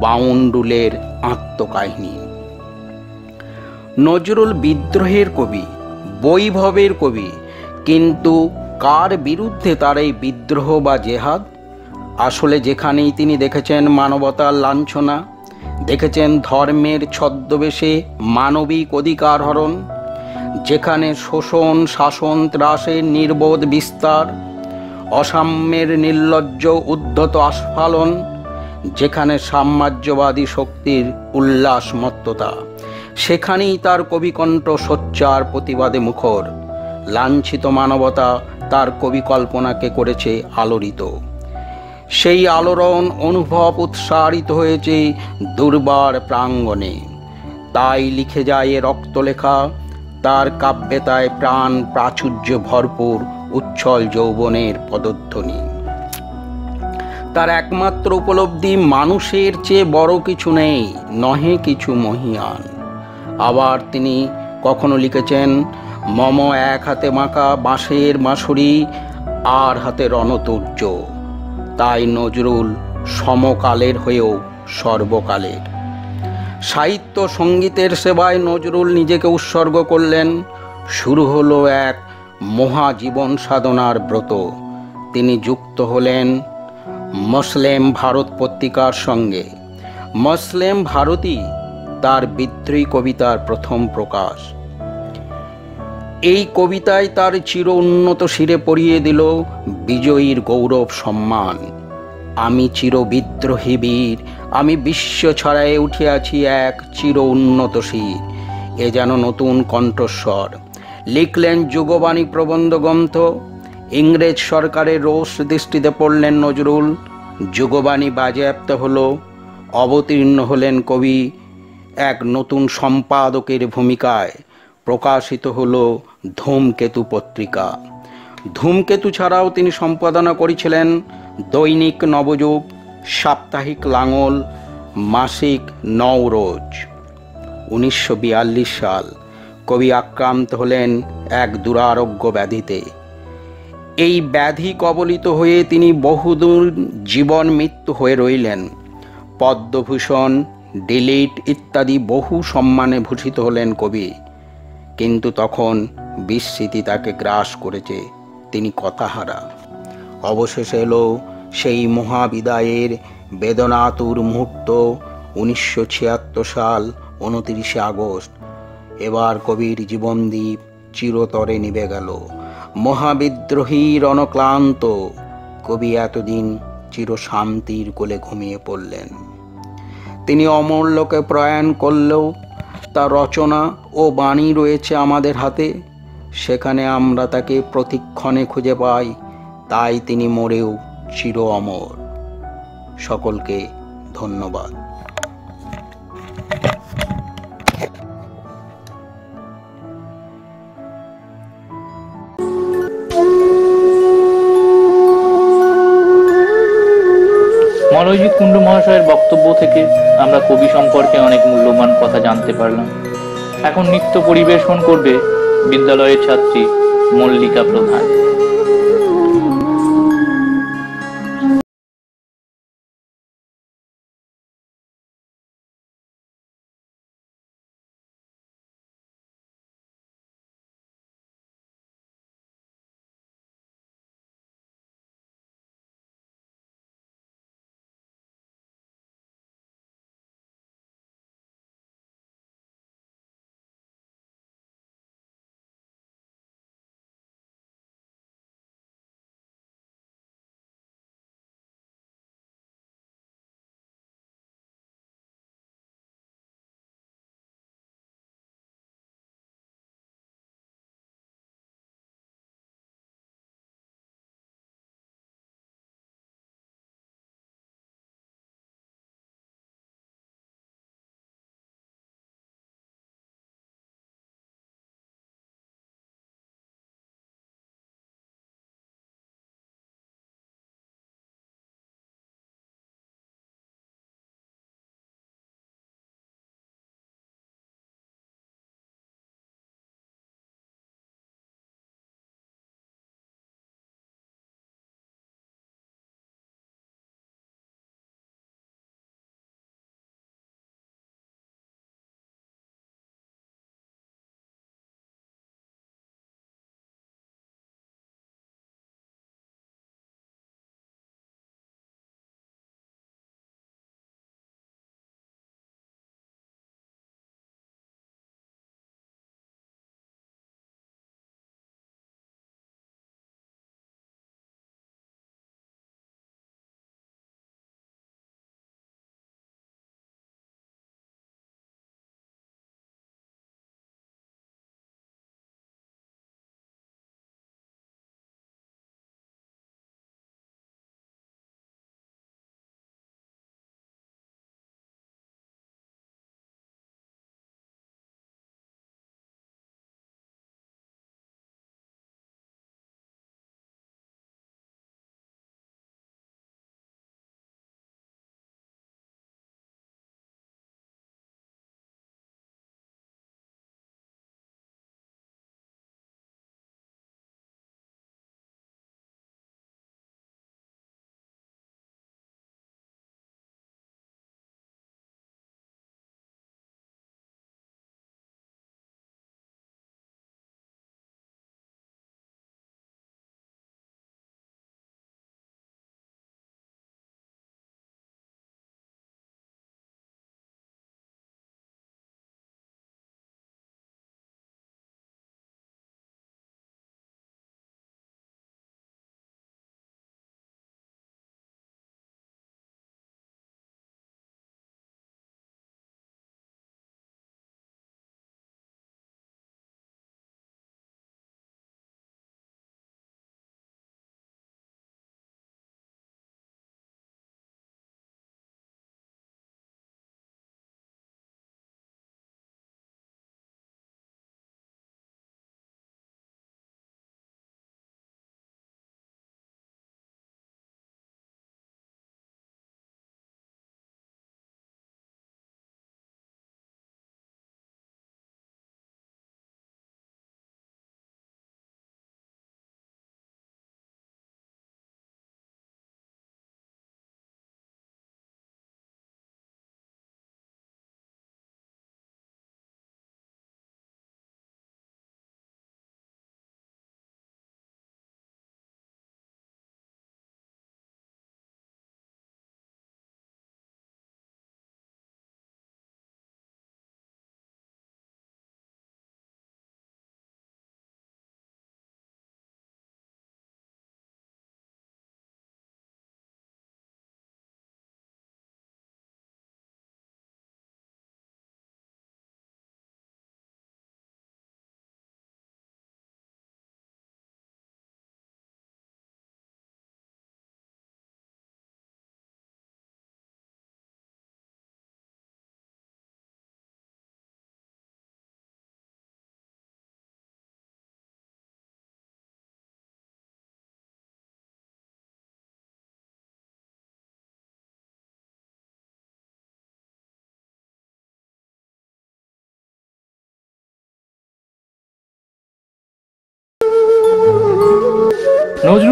বাউন্ডুলের আত্মকাহিনী। নজরুল বিদ্রোহের কবি, বৈভবের কবি, কিন্তু কার বিরুদ্ধে তার এই বিদ্রোহ বা জেহাদ? আসলে যেখানেই তিনি দেখেছেন মানবতার লাঞ্ছনা, দেখেছেন ধর্মের ছদ্মবেশে মানবিক অধিকার হরণ, যেখানে শোষণ শাসন ত্রাসের নির্বোধ বিস্তার, অসাম্যের নির্লজ্জ উদ্ধত আস্ফালন, যেখানে সাম্রাজ্যবাদী শক্তির উল্লাসমত্ততা, সেখানেই তার কবিকণ্ঠ সোচ্চার প্রতিবাদে মুখর। লাঞ্ছিত মানবতা তার কবি কল্পনাকে করেছে আলোড়িত। সেই আলোড়ন অনুভব উৎসারিত হয়েছে দুর্বার প্রাঙ্গণে। তাই লিখে যায় এ রক্তলেখা, তার কাব্যেতায় প্রাণ প্রাচুর্য ভরপুর উচ্ছল যৌবনের পদধ্বনি। তার একমাত্র উপলব্ধি, মানুষের চেয়ে বড় কিছু নেই, নহে কিছু মহিয়ান। আবার তিনি কখনো লিখেছেন, মম এক হাতে মাখা বাঁশের বাঁশরি, আর হাতে রণতুর্য। তাই নজরুল সমকালের হয়েও সর্বকালের। সাহিত্য সঙ্গীতের সেবায় নজরুল নিজেকে উৎসর্গ করলেন। শুরু হলো এক মহাজীবন সাধনার ব্রত। তিনি যুক্ত হলেন মুসলিম ভারত পত্রিকার সঙ্গে। মুসলিম ভারতই তার বিদ্রোহী কবিতার প্রথম প্রকাশ। এই কবিতায় তার চির উন্নত শিরে পরিয়ে দিল বিজয়ীর গৌরব সম্মান। আমি চির বিদ্রোহী বীর, আমি বিশ্ব ছড়ায়ে উঠিয়াছি এক চির উন্নত শির, এ যেন নতুন কণ্ঠস্বর। লিখলেন যুগবাণী প্রবন্ধ গ্রন্থ। ইংরেজ সরকারের রোষ দৃষ্টিতে পড়লেন নজরুল। যুগবাণী বাজেয়াপ্ত হলো, অবতীর্ণ হলেন কবি এক নতুন সম্পাদকের ভূমিকায়। প্রকাশিত হলো ধূমকেতু পত্রিকা। ধূমকেতু ছাড়াও তিনি সম্পাদনা করেছিলেন দৈনিক নবযুগ, সাপ্তাহিক লাঙল, মাসিক নওরোজ। 1942 সাল কবি আক্রান্ত হলেন এক দুরারোগ্য ব্যাধিতে। এই ব্যাধি কবলিত হয়ে তিনি বহুদূর জীবন মৃত্যু হয়ে রইলেন। পদ্মভূষণ, ডিলিট ইত্যাদি বহু সম্মানে ভূষিত হলেন কবি, কিন্তু তখন বিস্মৃতি তাকে গ্রাস করেছে, তিনি কথাহারা। অবশেষে এলো সেই মহাবিদায়ের বেদনাতুর মুহূর্ত। 1976 সাল 29 আগস্ট। এবার কবির জীবনদীপ চিরতরে নিভে গেল। মহাবিদ্রোহী রণক্লান্ত কবি এতদিন চিরশান্তির কোলে ঘুমিয়ে পড়লেন। তিনি অমর লোকে প্রয়াণ করলেও তার রচনা ও বাণী রয়েছে আমাদের হাতে। সেখানে আমরা তাকে প্রতিক্ষণে খুঁজে পাই, তাই তিনি মরেও চির অমর। সকলকে ধন্যবাদ। মলয়জিৎ কুণ্ডু মহাশয়ের বক্তব্য থেকে আমরা কবি সম্পর্কে অনেক মূল্যবান কথা জানতে পারলাম। এখন নৃত্য পরিবেশন করবে বিদ্যালয়ের ছাত্রী মল্লিকা প্রধান।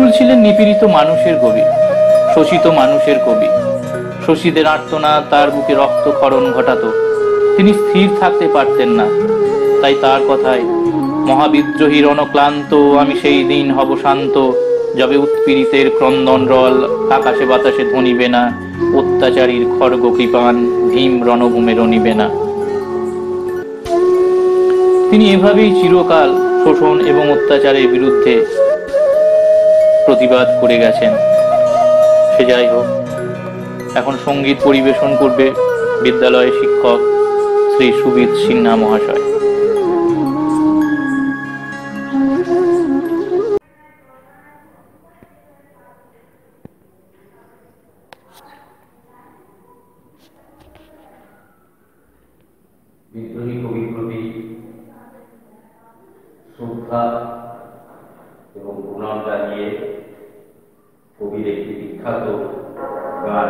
নজরুল ছিলেন নিপীড়িত মানুষের কবি, শোষিত মানুষের কবি। শোষীদের আর্তনাদ তার বুকে রক্তক্ষরণ ঘটাতো। তিনি স্থির থাকতে পারতেন না। তাই তার কথায় মহাবিদ্রোহী রণক্লান্ত, আমি সেই দিন হব শান্ত, যবে উৎপীড়িতের ক্রন্দন রল আকাশে বাতাসে ধ্বনিবে না, অত্যাচারীর খড়গ কৃপান ভীম রণভূমে রণিবে না। তিনি এভাবেই চিরকাল শোষণ এবং অত্যাচারের বিরুদ্ধে প্রতিবাদ করে গেছেন। সে যাই হোক, এখন সঙ্গীত পরিবেশন করবে বিদ্যালয়ের শিক্ষক শ্রী সুবিত সিনহা মহাশয়। বিদ্রোহী কবির প্রতি শ্রদ্ধা এবং প্রণাম জানিয়ে কবির একটি বিখ্যাত গান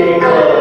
Thank you.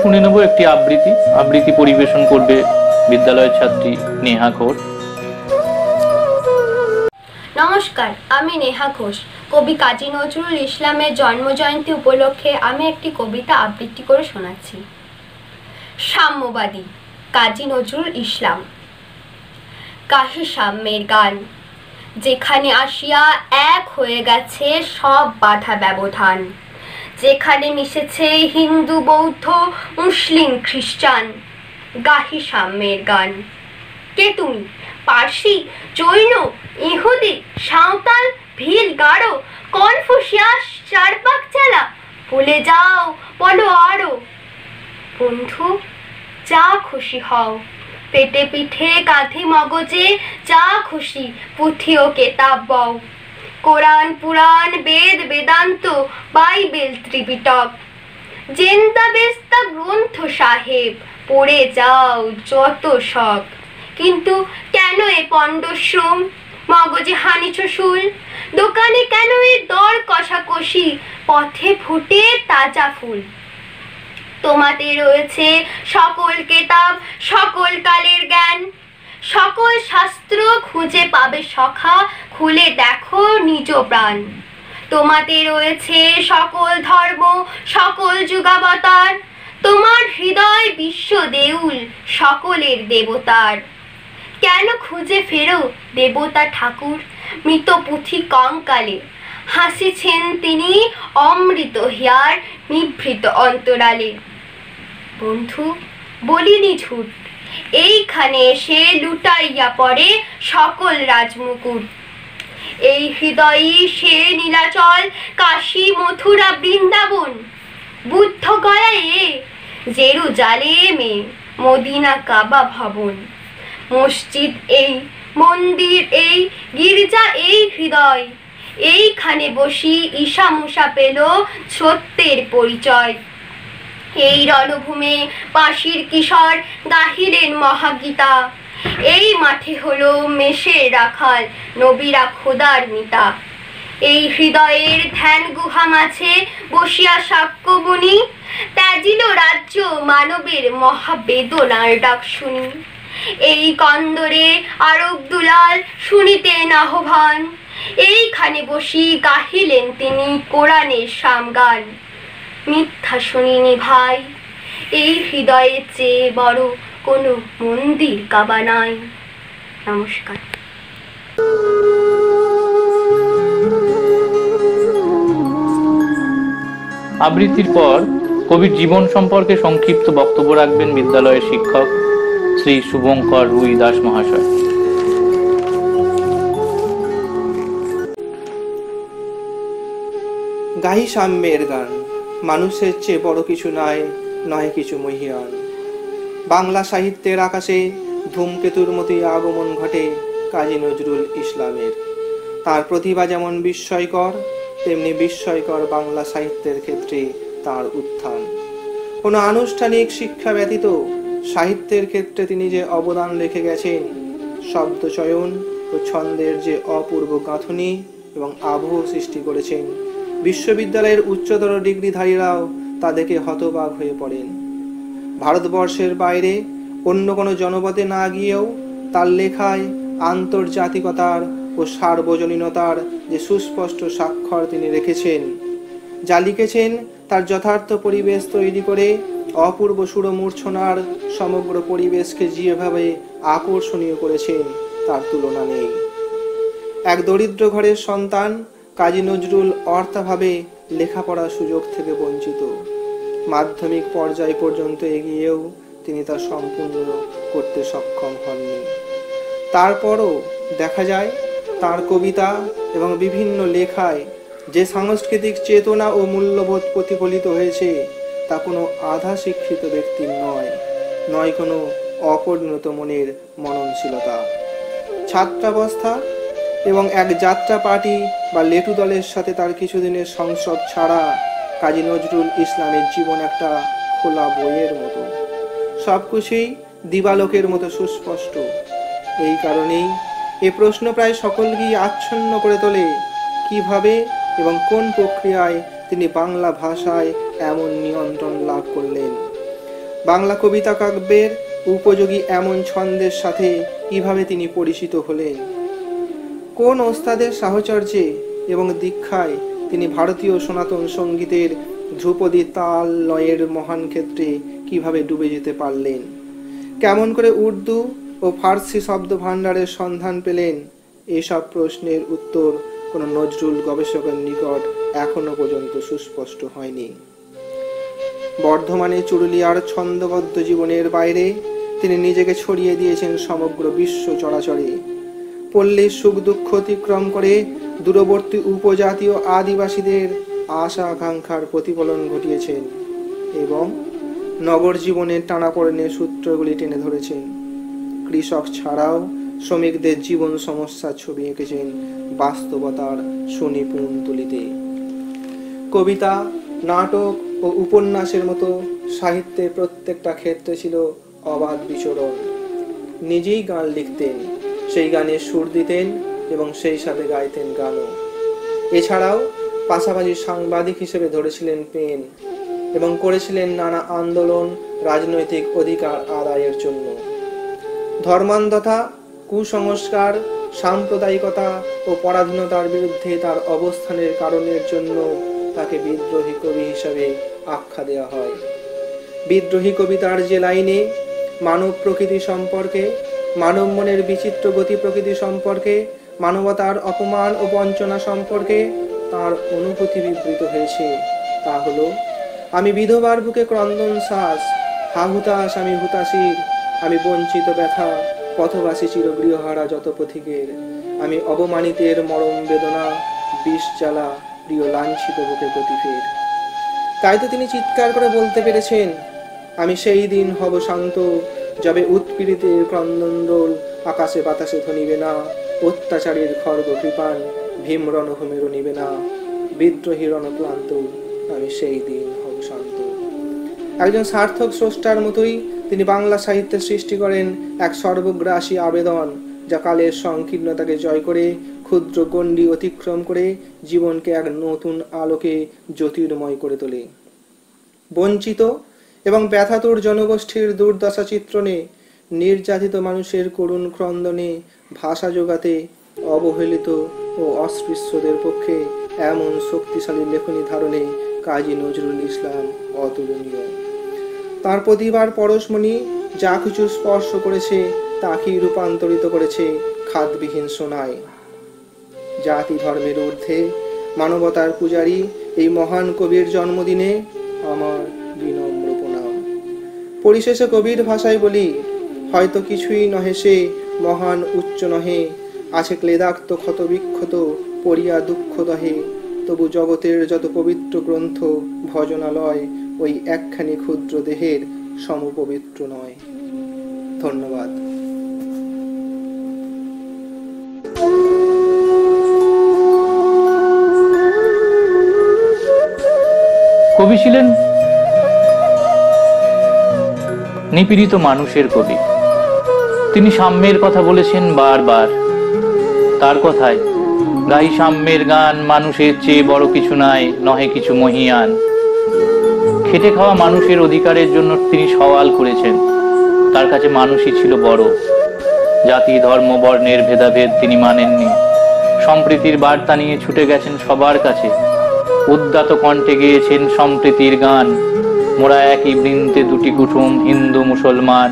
শুনে নেব একটি আবৃত্তি পরিবেশন করবে বিদ্যালয়ের ছাত্রী নেহা ঘোষ। নমস্কার, আমি নেহা ঘোষ। কবি কাজী নজরুল ইসলামের জন্মজয়ন্তী উপলক্ষে আমি একটি কবিতা আবৃত্তি করে শোনাচ্ছি। সাম্যবাদী কাজী নজরুল ইসলাম। গাহি সাম্যের গান, যেখানে আসিয়া এক হয়ে গেছে সব বাধা ব্যবধান, যেখানে মিশেছে হিন্দু বৌদ্ধ মুসলিম খ্রিস্টান। গাহি সাম্যের গান। কে তুমি? পার্সি, জৈন, ইহুদি, সাঁওতাল, ভিল, গারো, কনফুসিয়াস, চারপাক চালা, ভুলে যাও, বলো আরো। বন্ধু, যা খুশি হও, পেটে পিঠে কাঁধে মগজে যা খুশি পুঁথি ও কেতাব বও। কোরআন, পুরাণ, বেদ, বেদান্ত, বাইবেল, ত্রিপিটক, জেন্তা বেস্তা গ্রন্থ সাহেব, পড়ে যাও যত শখ। কিন্তু কেন এ পণ্ডশ্রম, মগজে হানিছ শুল? দোকানে কেন এ দর কষাকষি, পথে ফুটে তাজা ফুল? তোমাতে রয়েছে সকল কেতাব, সকল কালের জ্ঞান, সকল শাস্ত্র খুঁজে পাবে সখা, খুলে দেখো নিজ প্রাণ। তোমাতে রয়েছে সকল ধর্ম, সকল যুগাবতার, তোমার হৃদয় বিশ্ব দেউল, সকলের দেবতার। কেন খুঁজে ফেরো দেবতা ঠাকুর, মৃত পুঁথি কঙ্কালে? হাসিছেন তিনি অমৃত হিয়ার নিভৃত অন্তরালে। বন্ধু, বলিনি ঝুট, এইখানে এসে লুটাইয়া পড়ে সকল রাজমুকুট। এই হৃদয়ই সে নীলাচল, কাশী, মথুরা, বৃন্দাবন। বুদ্ধ গয়া এ জেরুজালেমে, মদিনা কাবা ভবন। মসজিদ এই, মন্দির এই, গির্জা এই হৃদয়। এইখানে বসি ঈশা মুসা পেল সত্যের পরিচয়। এই রণভূমে পাশির কিশোর গাহিলেন মহাগীতা। এই মাঠে হলো মেষের রাখাল, নবীরা খোদার মিতা। এই হৃদয়ের ধ্যান গুহা মাঝে বসিয়া সাক্ষ্যবনি, ত্যাজিল রাজ্য মানবের মহাবেদনার ডাক শুনি। এই কন্দরে আরব দুলাল শুনিতেন আহ্বান, এইখানে বসি গাহিলেন তিনি কোরআনের সামগান। মিথ্যা শুনিনি ভাই, এই হৃদয়ের চেয়ে বড় কোনো মন্দির কাবা নাই। নমস্কার। আবৃত্তির পর কবির জীবন সম্পর্কে সংক্ষিপ্ত বক্তব্য রাখবেন বিদ্যালয়ের শিক্ষক শ্রী শুভঙ্কর রুই দাস মহাশয়। গাহি সাম্যের গান, মানুষের চেয়ে বড় কিছু নাই, নয় কিছু মহিয়ান। বাংলা সাহিত্যের আকাশে ধূমকেতুর মতোই আগমন ঘটে কাজী নজরুল ইসলামের। তার প্রতিভা যেমন বিস্ময়কর, তেমনি বিস্ময়কর বাংলা সাহিত্যের ক্ষেত্রে তার উত্থান। কোনো আনুষ্ঠানিক শিক্ষা ব্যতীত সাহিত্যের ক্ষেত্রে তিনি যে অবদান রেখে গেছেন, শব্দচয়ন ও ছন্দের যে অপূর্ব গাঁথনি এবং আবহ সৃষ্টি করেছেন, বিশ্ববিদ্যালয়ের উচ্চতর ডিগ্রিধারীরাও তা দেখে হতবাক হয়ে পড়েন। ভারতবর্ষের বাইরে অন্য কোনো জনপদে না গিয়েও তার লেখায় আন্তর্জাতিকতার ও সার্বজনীনতার যে সুস্পষ্ট স্বাক্ষর তিনি রেখেছেন। যা লিখেছেন তার যথার্থ পরিবেশ তৈরি করে অপূর্ব সুরমূর্ছনার সমগ্র পরিবেশকে যেভাবে আকর্ষণীয় করেছেন তার তুলনা নেই। এক দরিদ্র ঘরের সন্তান কাজী নজরুল অর্থাভাবে লেখাপড়ার সুযোগ থেকে বঞ্চিত। মাধ্যমিক পর্যায় পর্যন্ত এগিয়েও তিনি তা সম্পূর্ণ করতে সক্ষম হননি। তারপরও দেখা যায় তার কবিতা এবং বিভিন্ন লেখায় যে সাংস্কৃতিক চেতনা ও মূল্যবোধ প্রতিফলিত হয়েছে তা কোনো আধা শিক্ষিত ব্যক্তির নয় কোনো অপরিণত মনের মননশীলতা। ছাত্রাবস্থা এবং এক যাত্রা পার্টি বা লেটু দলের সাথে তার কিছুদিনের সংসদ ছাড়া কাজী নজরুল ইসলামের জীবন একটা খোলা বইয়ের মতো, সবকিছুই দিবালোকের মতো সুস্পষ্ট। এই কারণেই এ প্রশ্ন প্রায় সকলকেই আচ্ছন্ন করে তোলে, কিভাবে এবং কোন প্রক্রিয়ায় তিনি বাংলা ভাষায় এমন নিয়ন্ত্রণ লাভ করলেন। বাংলা কবিতা কাব্যের উপযোগী এমন ছন্দের সাথে কিভাবে তিনি পরিচিত হলেন? কোন ওস্তাদের সাহচর্যে এবং দীক্ষায় তিনি ভারতীয় সনাতন সঙ্গীতের ধ্রুপদী তাল লয়ের মহান ক্ষেত্রে কিভাবে ডুবে যেতে পারলেন? কেমন করে উর্দু ও ফার্সি শব্দ ভাণ্ডারের সন্ধান পেলেন? এসব প্রশ্নের উত্তর কোনো নজরুল গবেষকের নিকট এখনো পর্যন্ত সুস্পষ্ট হয়নি। বর্ধমানে চুরুলিয়ার ছন্দবদ্ধ জীবনের বাইরে তিনি নিজেকে ছড়িয়ে দিয়েছেন সমগ্র বিশ্ব চরাচরে। পল্লীর সুখ দুঃখ অতিক্রম করে দূরবর্তী উপজাতীয় আদিবাসীদের আশা আকাঙ্ক্ষার প্রতিফলন ঘটিয়েছেন এবং নগর জীবনের টানাপোড়েনের সূত্রগুলি টেনে ধরেছেন। কৃষক ছাড়াও শ্রমিকদের জীবন সমস্যার ছবি এঁকেছেন বাস্তবতার সুনিপুণ তুলিতে। কবিতা, নাটক ও উপন্যাসের মতো সাহিত্যের প্রত্যেকটা ক্ষেত্রে ছিল অবাধ বিচরণ। নিজেই গান লিখতেন, সেই গানে সুর দিতেন এবং সেই সাথে গাইতেন গানও। এছাড়াও পাশাপাশি সাংবাদিক হিসেবে ধরেছিলেন পেন এবং করেছিলেন নানা আন্দোলন রাজনৈতিক অধিকার আদায়ের জন্য। ধর্মান্ধতা, কুসংস্কার, সাম্প্রদায়িকতা ও পরাধীনতার বিরুদ্ধে তার অবস্থানের কারণের জন্য তাকে বিদ্রোহী কবি হিসাবে আখ্যা দেওয়া হয়। বিদ্রোহী কবিতার যে লাইনে মানব প্রকৃতি সম্পর্কে, মানব মনের বিচিত্র গতি প্রকৃতি সম্পর্কে, মানবতার অপমান ও বঞ্চনা সম্পর্কে তার অনুভূতি বিবৃত হয়েছে, তা হলো: আমি বিধবার বুকে ক্রন্দন শ্বাস, হা হুতাশ আমি হুতাশীর, আমি বঞ্চিত ব্যথা, পথবাসী চিরগৃহহারা যত পথিকের, আমি অবমানিতের মরম বেদনা, বিষ জ্বালা প্রিয় লাঞ্ছিত বুকে প্রতিফের। তাই তো তিনি চিৎকার করে বলতে পেরেছেন, আমি সেই দিন হব শান্ত, যবে উৎপীড়িতের ক্রন্দনরোল আকাশে বাতাসে ধ্বনিবে না, অত্যাচারীর খর্গ কৃপান ভীম রণভূমেরও নিবে না, বিদ্রোহী রণক্লান্ত আমি সেই দিন হব শান্ত। একজন সার্থক স্রষ্টার মতোই তিনি বাংলা সাহিত্যের সৃষ্টি করেন এক সর্বগ্রাসী আবেদন, যা কালের সংকীর্ণতাকে জয় করে, ক্ষুদ্র গণ্ডি অতিক্রম করে জীবনকে এক নতুন আলোকে জ্যোতির্ময় করে তোলে। বঞ্চিত এবং ব্যথাতুর জনগোষ্ঠীর দুর্দশা চিত্রণে, নির্যাতিত মানুষের করুণ ক্রন্দনে ভাষা জোগাতে অবহেলিত ও অস্পৃশ্যদের পক্ষে এমন শক্তিশালী লেখনী ধারণে কাজী নজরুল ইসলাম অতুলনীয়। তার প্রতিভার পরশমণি যা কিছু স্পর্শ করেছে তাকেই রূপান্তরিত করেছে খাদবিহীন সোনায়। জাতি ধর্মের ঊর্ধ্বে মানবতার পূজারী এই মহান কবির জন্মদিনে আমার বিনম্র প্রণাম। পরিশেষে কবির ভাষায় বলি, হয়তো কিছুই নহে সে মহান উচ্চ নহে, আছে ক্লেদাক্ত ক্ষত বিক্ষত পড়িয়া দুঃখ দহে, তবু জগতের যত পবিত্র গ্রন্থ ভজনালয় ওই একখানি ক্ষুদ্র দেহের সমপবিত্র নয়। ধন্যবাদ। কবি ছিলেন নিপীড়িত মানুষের কবি। তিনি সাম্যের কথা বলেছেন বারবার। তার কথায়, গাই সাম্যের গান, মানুষের চেয়ে বড় কিছু নাই, নহে কিছু মহিয়ান। খেটে খাওয়া মানুষের অধিকারের জন্য তিনি সওয়াল করেছেন। তার কাছে মানুষই ছিল বড়। জাতি ধর্ম বর্ণের ভেদাভেদ তিনি মানেননি। সম্প্রীতির বার্তা নিয়ে ছুটে গেছেন সবার কাছে। উদ্দাত কণ্ঠে গেয়েছেন সম্প্রীতির গান। মোরা একই বৃন্তে দুটি কুটুম, হিন্দু মুসলমান,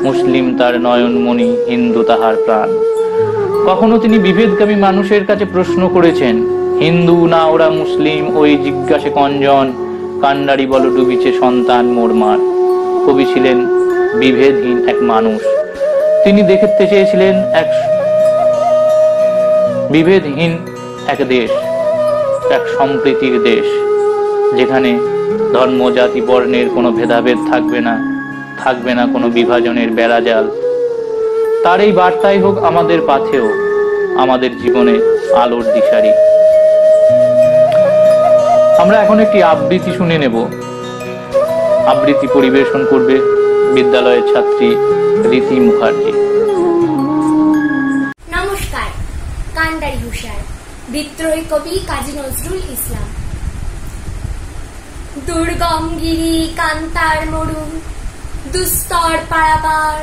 মুসলিম তার নয়নমণি, হিন্দু তাহার প্রাণ। কখনো তিনি বিভেদগামী মানুষের কাছে প্রশ্ন করেছেন, হিন্দু না ওরা মুসলিম, ওই জিজ্ঞাসে কঞ্জন, কান্ডারি বল ডুবিছে সন্তান মোরমার। কবি ছিলেন বিভেদহীন এক মানুষ। তিনি দেখতে চেয়েছিলেন এক বিভেদহীন এক দেশ, এক সম্প্রীতির দেশ, যেখানে ধর্ম জাতি বর্ণের কোনো ভেদাভেদ থাকবে না, থাকবে না কোনো বিভাজনের বেড়াজাল। তার এই বার্তাই হোক আমাদের পাথেও, আমাদের জীবনে আলোর দিশারি। আমরা এখন একটি আবৃত্তি শুনে নেব। আবৃত্তি পরিবেশন করবে বিদ্যালয়ের ছাত্রী রীতি মুখার্জি। নমস্কার, কান্ডারি হুঁশিয়ার, বিদ্রোহী কবি কাজী নজরুল ইসলাম। দুর্গম গিরি কান্তার মরু, দুস্তর পারাপার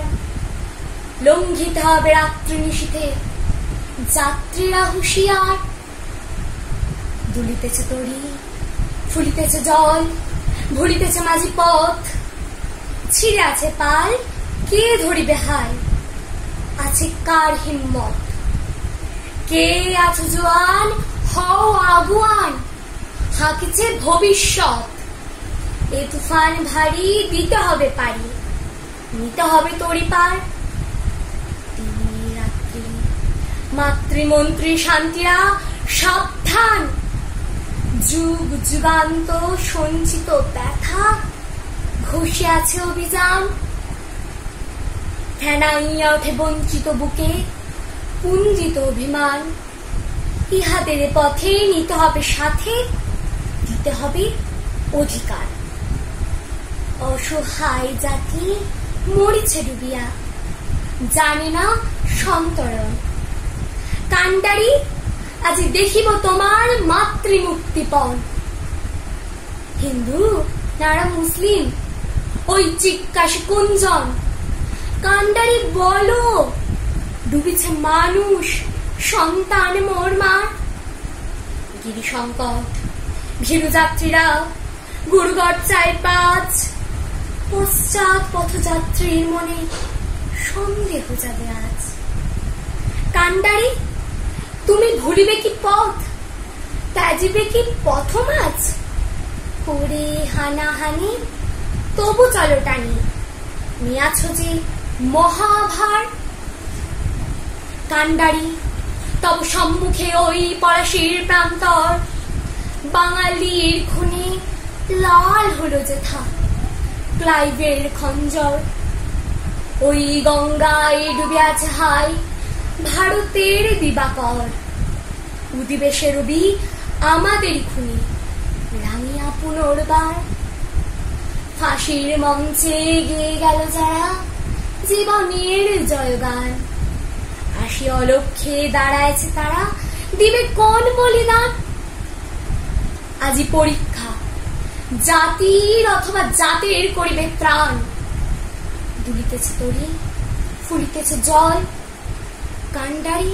লঙ্ঘিতে হবে রাত্রি নিশীথে যাত্রীরা হুঁশিয়ার। দুলিতেছে তরি, ফুলিতেছে জল, ভরিতেছে মাঝি পথ, ছিঁড়ে আছে পাল, কে ধরিবে হাল, আছে কার হিম্মত? কে আছো জোয়ান, হও আগুয়ান, হাঁকিছে ভবিষ্যৎ। এ তুফান ভারী, দিতে হবে পারি, নিতে হবে তরি পার। দিনে রাত্রি মাতৃমন্ত্রী শান্তিরা সাবধান, যুগ যুগান্ত সঞ্চিত ব্যথা ঘষে আছে অভিযান। ফেনাইয়া ওঠে বঞ্চিত বুকে পুঞ্জিত অভিমান। ইহাদের পথে নিতে হবে সাথে, দিতে হবে অধিকার। অসহায় জাতি মরিছে ডুবিয়া, জানে না সন্তরণ। কান্ডারি আজি দেখিব তোমার মাতৃমুক্তিপণ। হিন্দু নারা মুসলিম ওই জিজ্ঞাসা কুঞ্জন। কান্ডারি বলো, ডুবিছে মানুষ সন্তান মোর মার। গিরি সংকট ভীরু যাত্রীরা গুরুগড় চাই পাঁচ। পশ্চাৎ পথযাত্রীর মনে সন্দেহ যাবে আজ। কান্ডারি তুমি ভুলিবে কি পথ, ত্যাজিবে কি পথ মাঝ? করে হানাহানি তবু চলো টানি, নিয়াছ যে মহাভার। কান্ডারি তব সম্মুখে ওই পলাশির প্রান্তর, বাঙালির খুনে লাল হলো যেথা ক্লাইভের খঞ্জর। ওই গঙ্গায় ডুবে আছে হাই ভারতের দিবাকর। উদিবে সে রবি আমাদের খুনি, রাঙিয়া পুনর্বার। ফাঁসির মঞ্চে গেয়ে গেল যারা জীবনের জয়গান। আসি অলক্ষ্যে দাঁড়ায়ছে তারা, দিবে কোন বলিদান? আজি পরীক্ষা, জাতির অথবা জাতের করিবে ত্রাণ। দুলিতেছে তরি, ফুলিতেছে জল, কান্ডারি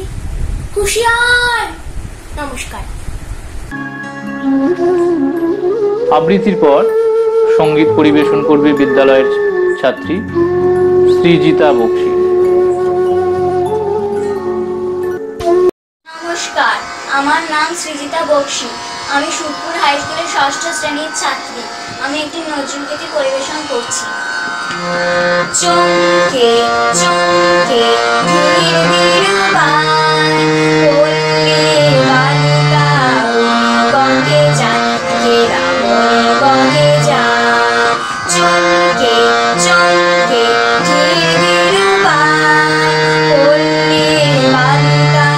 হুঁশিয়ার। নমস্কার। আবৃত্তির পর সঙ্গীত পরিবেশন করবে বিদ্যালয়ের ছাত্রী সৃজিতা বক্সী। নমস্কার, আমার নাম সৃজিতা বক্সী। আমি সুরপুর হাই স্কুলের ষষ্ঠ শ্রেণীর ছাত্রী। আমি একটি নজরুলগীতি পরিবেশন করছি। চমকে চমকে ধীর ধীর বাই, পল্লী বালিকা গঙ্গে যায়, ঘেরা মন গঙ্গে যায়। চমকে চমকে ধীর ধীর বাই, পল্লী বালিকা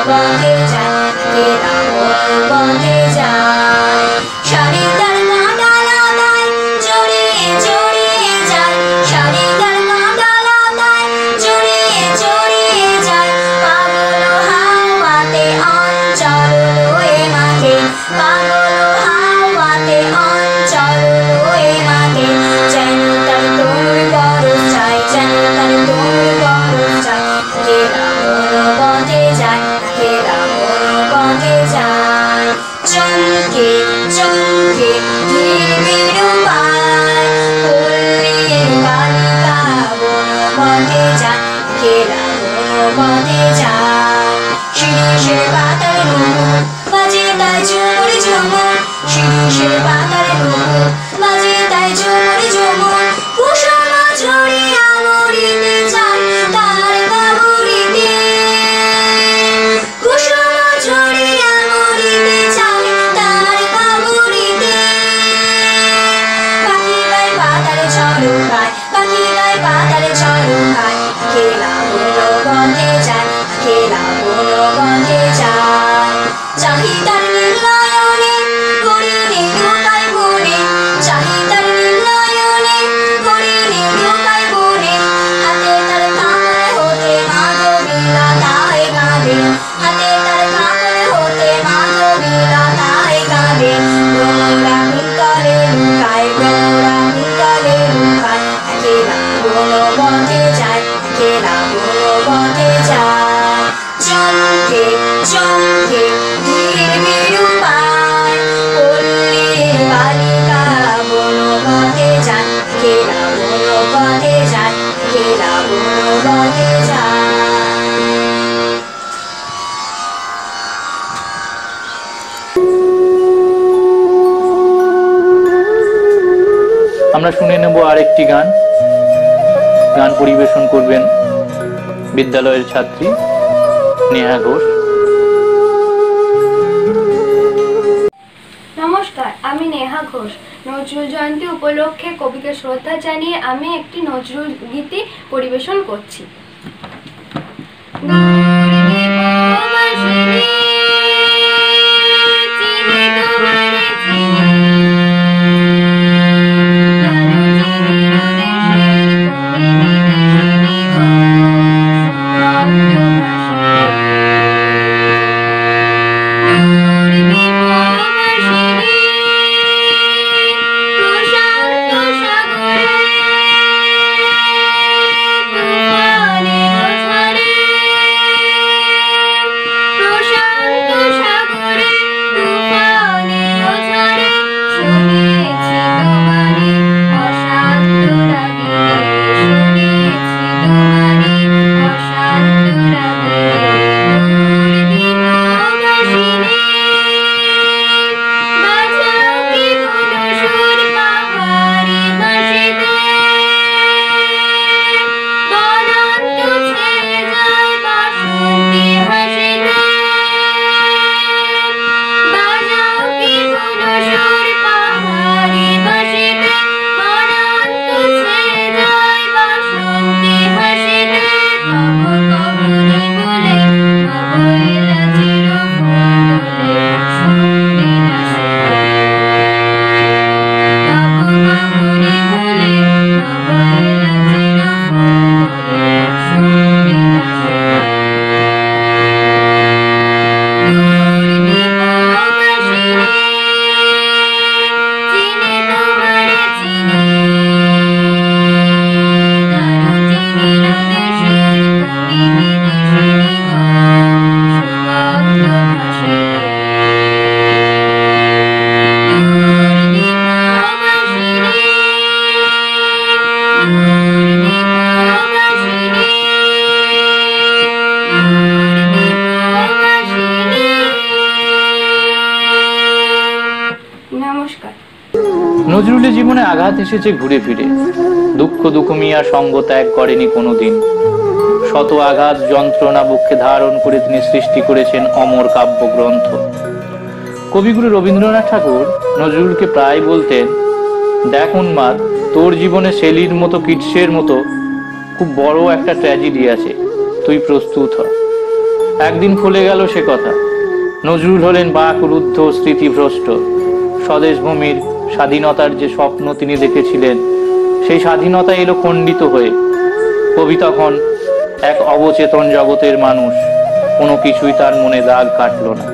গঙ্গে যায়, ঘেরা মন গঙ্গে যায়। শাড়ি তার কাঁটা লাগায়, জড়িয়ে জড়িয়ে যায়, শাড়ি তার কাঁটা লাগায়, জড়িয়ে জড়িয়ে যায়। পাগল হাওয়াতে অঞ্চল লয়ে মাঠে, পাগল হাওয়াতে অঞ্চল লয়ে মাঠে। যেন তার তোর বরফ চাই, যেন তার তোর বরফ চাই। ঘেরা মন গঙ্গে যায়, ঘেরা মন গঙ্গে যায়। চমকে চমকে ধীর ধীর বাই, পল্লী বালিকা বন গঙ্গে যায়, ঘেরা বন গঙ্গে যায়। শিরিষের পাতার নুপুর বাজে তাই ঝুমুর ঝুমুর, শিরিষের পাতার নুপুর বাজে তাই ঝুমুর ঝুমুর। কুসুম ঝরিয়া মরিতে চায় তার বাবুরিতে, কুসুম ঝরিয়া মরিতে চায় তার বাবুরিতে। পাখিরাই পাতালে ঝলকায়, পাখিরাই পাতালে ঝলকায়। ঘেরা বন গঙ্গে যায়, ঘেরা বন গঙ্গে যায়। চাহিদার নীলায়নে হরিণী ঢোকায় মনে, চাহিদা শুনবো আরেকটি গান। গান পরিবেশন করবেন বিদ্যালয়ের ছাত্রী নেহা ঘোষ। নমস্কার, আমি নেহা ঘোষ। নজরুল জয়ন্তী উপলক্ষে কবিকে শ্রদ্ধা জানিয়ে আমি একটি নজরুল গীতি পরিবেশন করছি। নজরুলের জীবনে আঘাত এসেছে ঘুরে ফিরে। দুঃখ দুঃখমিয়া সঙ্গ ত্যাগ করেনি কোনোদিন। শত আঘাত যন্ত্রণা বুকে ধারণ করে তিনি সৃষ্টি করেছেন অমর কাব্যগ্রন্থ। কবিগুরু রবীন্দ্রনাথ ঠাকুর নজরুলকে প্রায় বলতেন, দেখ উন্মাদ, তোর জীবনে শেলির মতো কিটসের মতো খুব বড় একটা ট্র্যাজেডি আছে, তুই প্রস্তুত হ। একদিন ফুলে গেল সে কথা। নজরুল হলেন বাকরুদ্ধ, স্মৃতিভ্রষ্ট। স্বদেশভূমির স্বাধীনতার যে স্বপ্ন তিনি দেখেছিলেন, সেই স্বাধীনতা এলো খণ্ডিত হয়ে। কবি তখন এক অবচেতন জগতের মানুষ, কোনো কিছুই তার মনে দাগ কাটল না।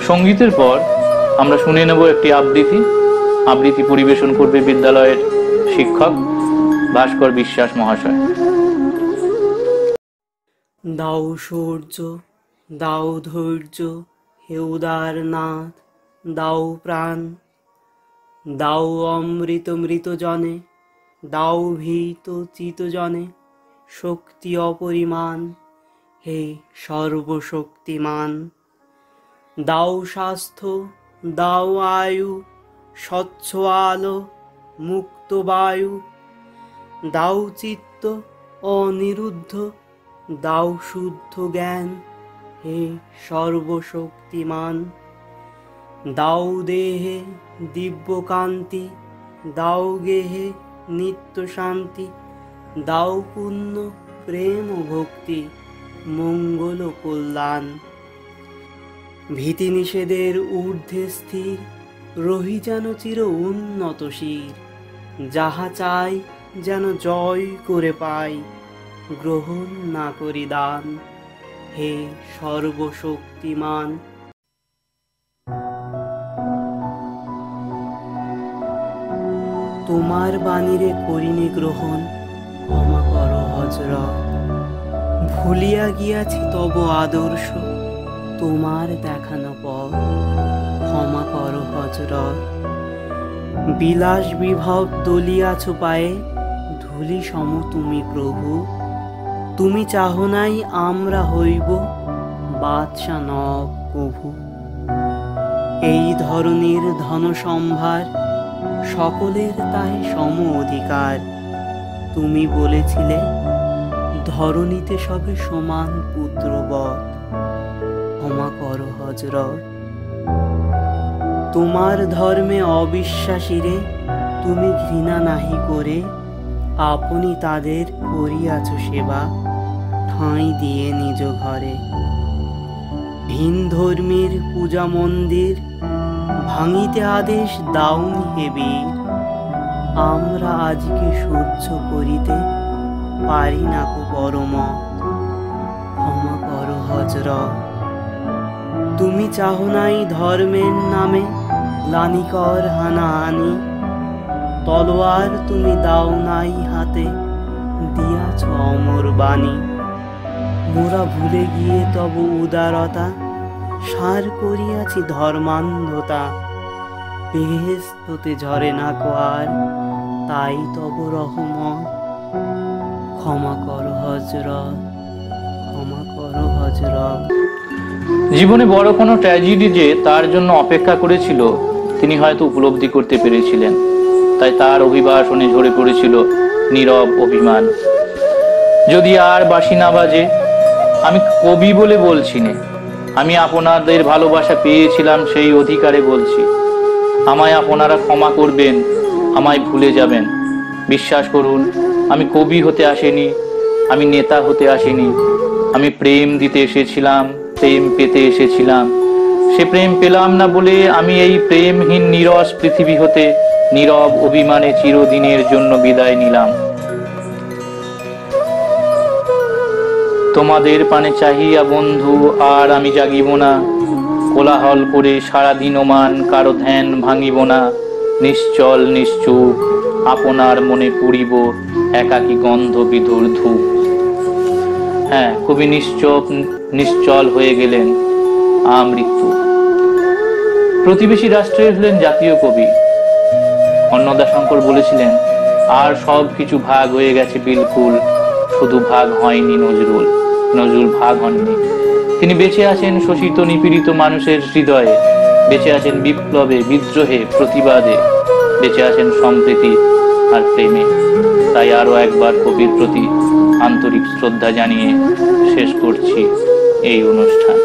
সঙ্গীতের পর আমরা শুনে নেব একটি আবৃত্তি পরিবেশন করবে বিদ্যালয়ের শিক্ষক ভাস্কর বিশ্বাস মহাশয়। দাও সূর্য, দাও ধৈর্য, হে উদারনাথ, দাও প্রাণ, দাও অমৃত মৃত জনে, দাও ভীত চিত জনে শক্তি অপরিমাণ, হে সর্বশক্তিমান। দাও স্বাস্থ্য, দাও আয়ু, স্বচ্ছ আলো, মুক্ত বায়ু, দাও চিত্ত অনিরুদ্ধ, দাও শুদ্ধ জ্ঞান, হে সর্বশক্তিমান। দাও দেহে দিব্য কান্তি, দাও গেহে নিত্য শান্তি, দাও পুণ্য প্রেম ও ভক্তি, মঙ্গল কল্যাণ। ভীতি নিষেধের ঊর্ধ্বে স্থির, রহি যেন চির উন্নত শির, যাহা চাই যেন জয় করে পাই, গ্রহণ না করি দান, হে সর্বশক্তিমান। তোমার বাণীরে করিনি গ্রহণ, ক্ষমা করো হযরত। ভুলিয়া গিয়াছি তব আদর্শ, তোমার দেখানো পথ, ক্ষমা করো হযরত। বিলাস বিভব দলিয়াছ পায়ে, ধুলি সম তুমি প্রভু। তুমি চাহো নাই আমরা হইব বাদশা নব কভু। এই ধরনের ধন সম্ভার, সকলের তাই সম অধিকার। তুমি বলেছিলে ধরণীতে সবে সমান পুত্রবৎ, ক্ষমা করো হযরত। তোমার ধর্মে অবিশ্বাসীরে তুমি ঘৃণা নাহি করে, আপনি তাদের করিয়াছ সেবা, ঠাঁই দিয়ে নিজ ঘরে। ভিন ধর্মীর পূজা মন্দির ভাঙিতে আদেশ দাওনি হে বীর। আমরা আজকে সহ্য করিতে পারি না কো পরমত, ক্ষমা করো হযরত। তুমি চাহো নাই ধর্মের নামে লানিকর হানাহানি, তলোয়ার তুমি দাও নাই হাতে, দিয়াছ অমর বাণী। মোরা ভুলে গিয়ে তব উদারতা, সার করিয়াছি ধর্মান্ধতা। বেহেশত হতে ঝরে না কোয়ার, তাই তব রহমত, ক্ষমা করো হযরত, ক্ষমা করো হযরত। জীবনে বড় কোনো ট্র্যাজেডি যে তার জন্য অপেক্ষা করেছিল তিনি হয়তো উপলব্ধি করতে পেরেছিলেন, তাই তার অভিবাসনে ঝরে পড়েছিল নীরব অভিমান। যদি আর বাঁশি না বাজে, আমি কবি বলে বলছি না, আমি আপনাদের ভালোবাসা পেয়েছিলাম সেই অধিকারে বলছি। আমায় আপনারা ক্ষমা করবেন, আমায় ভুলে যাবেন। বিশ্বাস করুন, আমি কবি হতে আসিনি, আমি নেতা হতে আসিনি। আমি প্রেম দিতে এসেছিলাম, প্রেম পেতে এসেছিলাম। সে প্রেম পেলাম না বলে আমি এই প্রেমহীন নীরস পৃথিবী হতে নীরব অভিমানে চিরদিনের জন্য বিদায় নিলাম। তোমাদের পানে চাহিয়া বন্ধু আর আমি জাগিব না, কোলাহল করে সারাদিন ওমান কারো ধ্যান ভাঙিব না। নিশ্চল নিশ্চুপ আপনার মনে পুরিব একাকী গন্ধ বিধুর ধূপ। হ্যাঁ, কবি নিশ্চল হয়ে গেলেন আমৃত্যু। প্রতিবেশী রাষ্ট্রের হলেন জাতীয় কবি। অন্নদাশঙ্কর বলেছিলেন, আর সব কিছু ভাগ হয়ে গেছে বিলকুল, শুধু ভাগ হয়নি নজরুল। নজরুল ভাগ হননি। তিনি বেঁচে আছেন শোষিত নিপীড়িত মানুষের হৃদয়ে, বেঁচে আছেন বিপ্লবে, বিদ্রোহে, প্রতিবাদে, বেঁচে আছেন সম্প্রীতি আর প্রেমে। তাই আরো একবার কবির প্রতি আন্তরিক শ্রদ্ধা জানিয়ে শেষ করছি এই অনুষ্ঠান।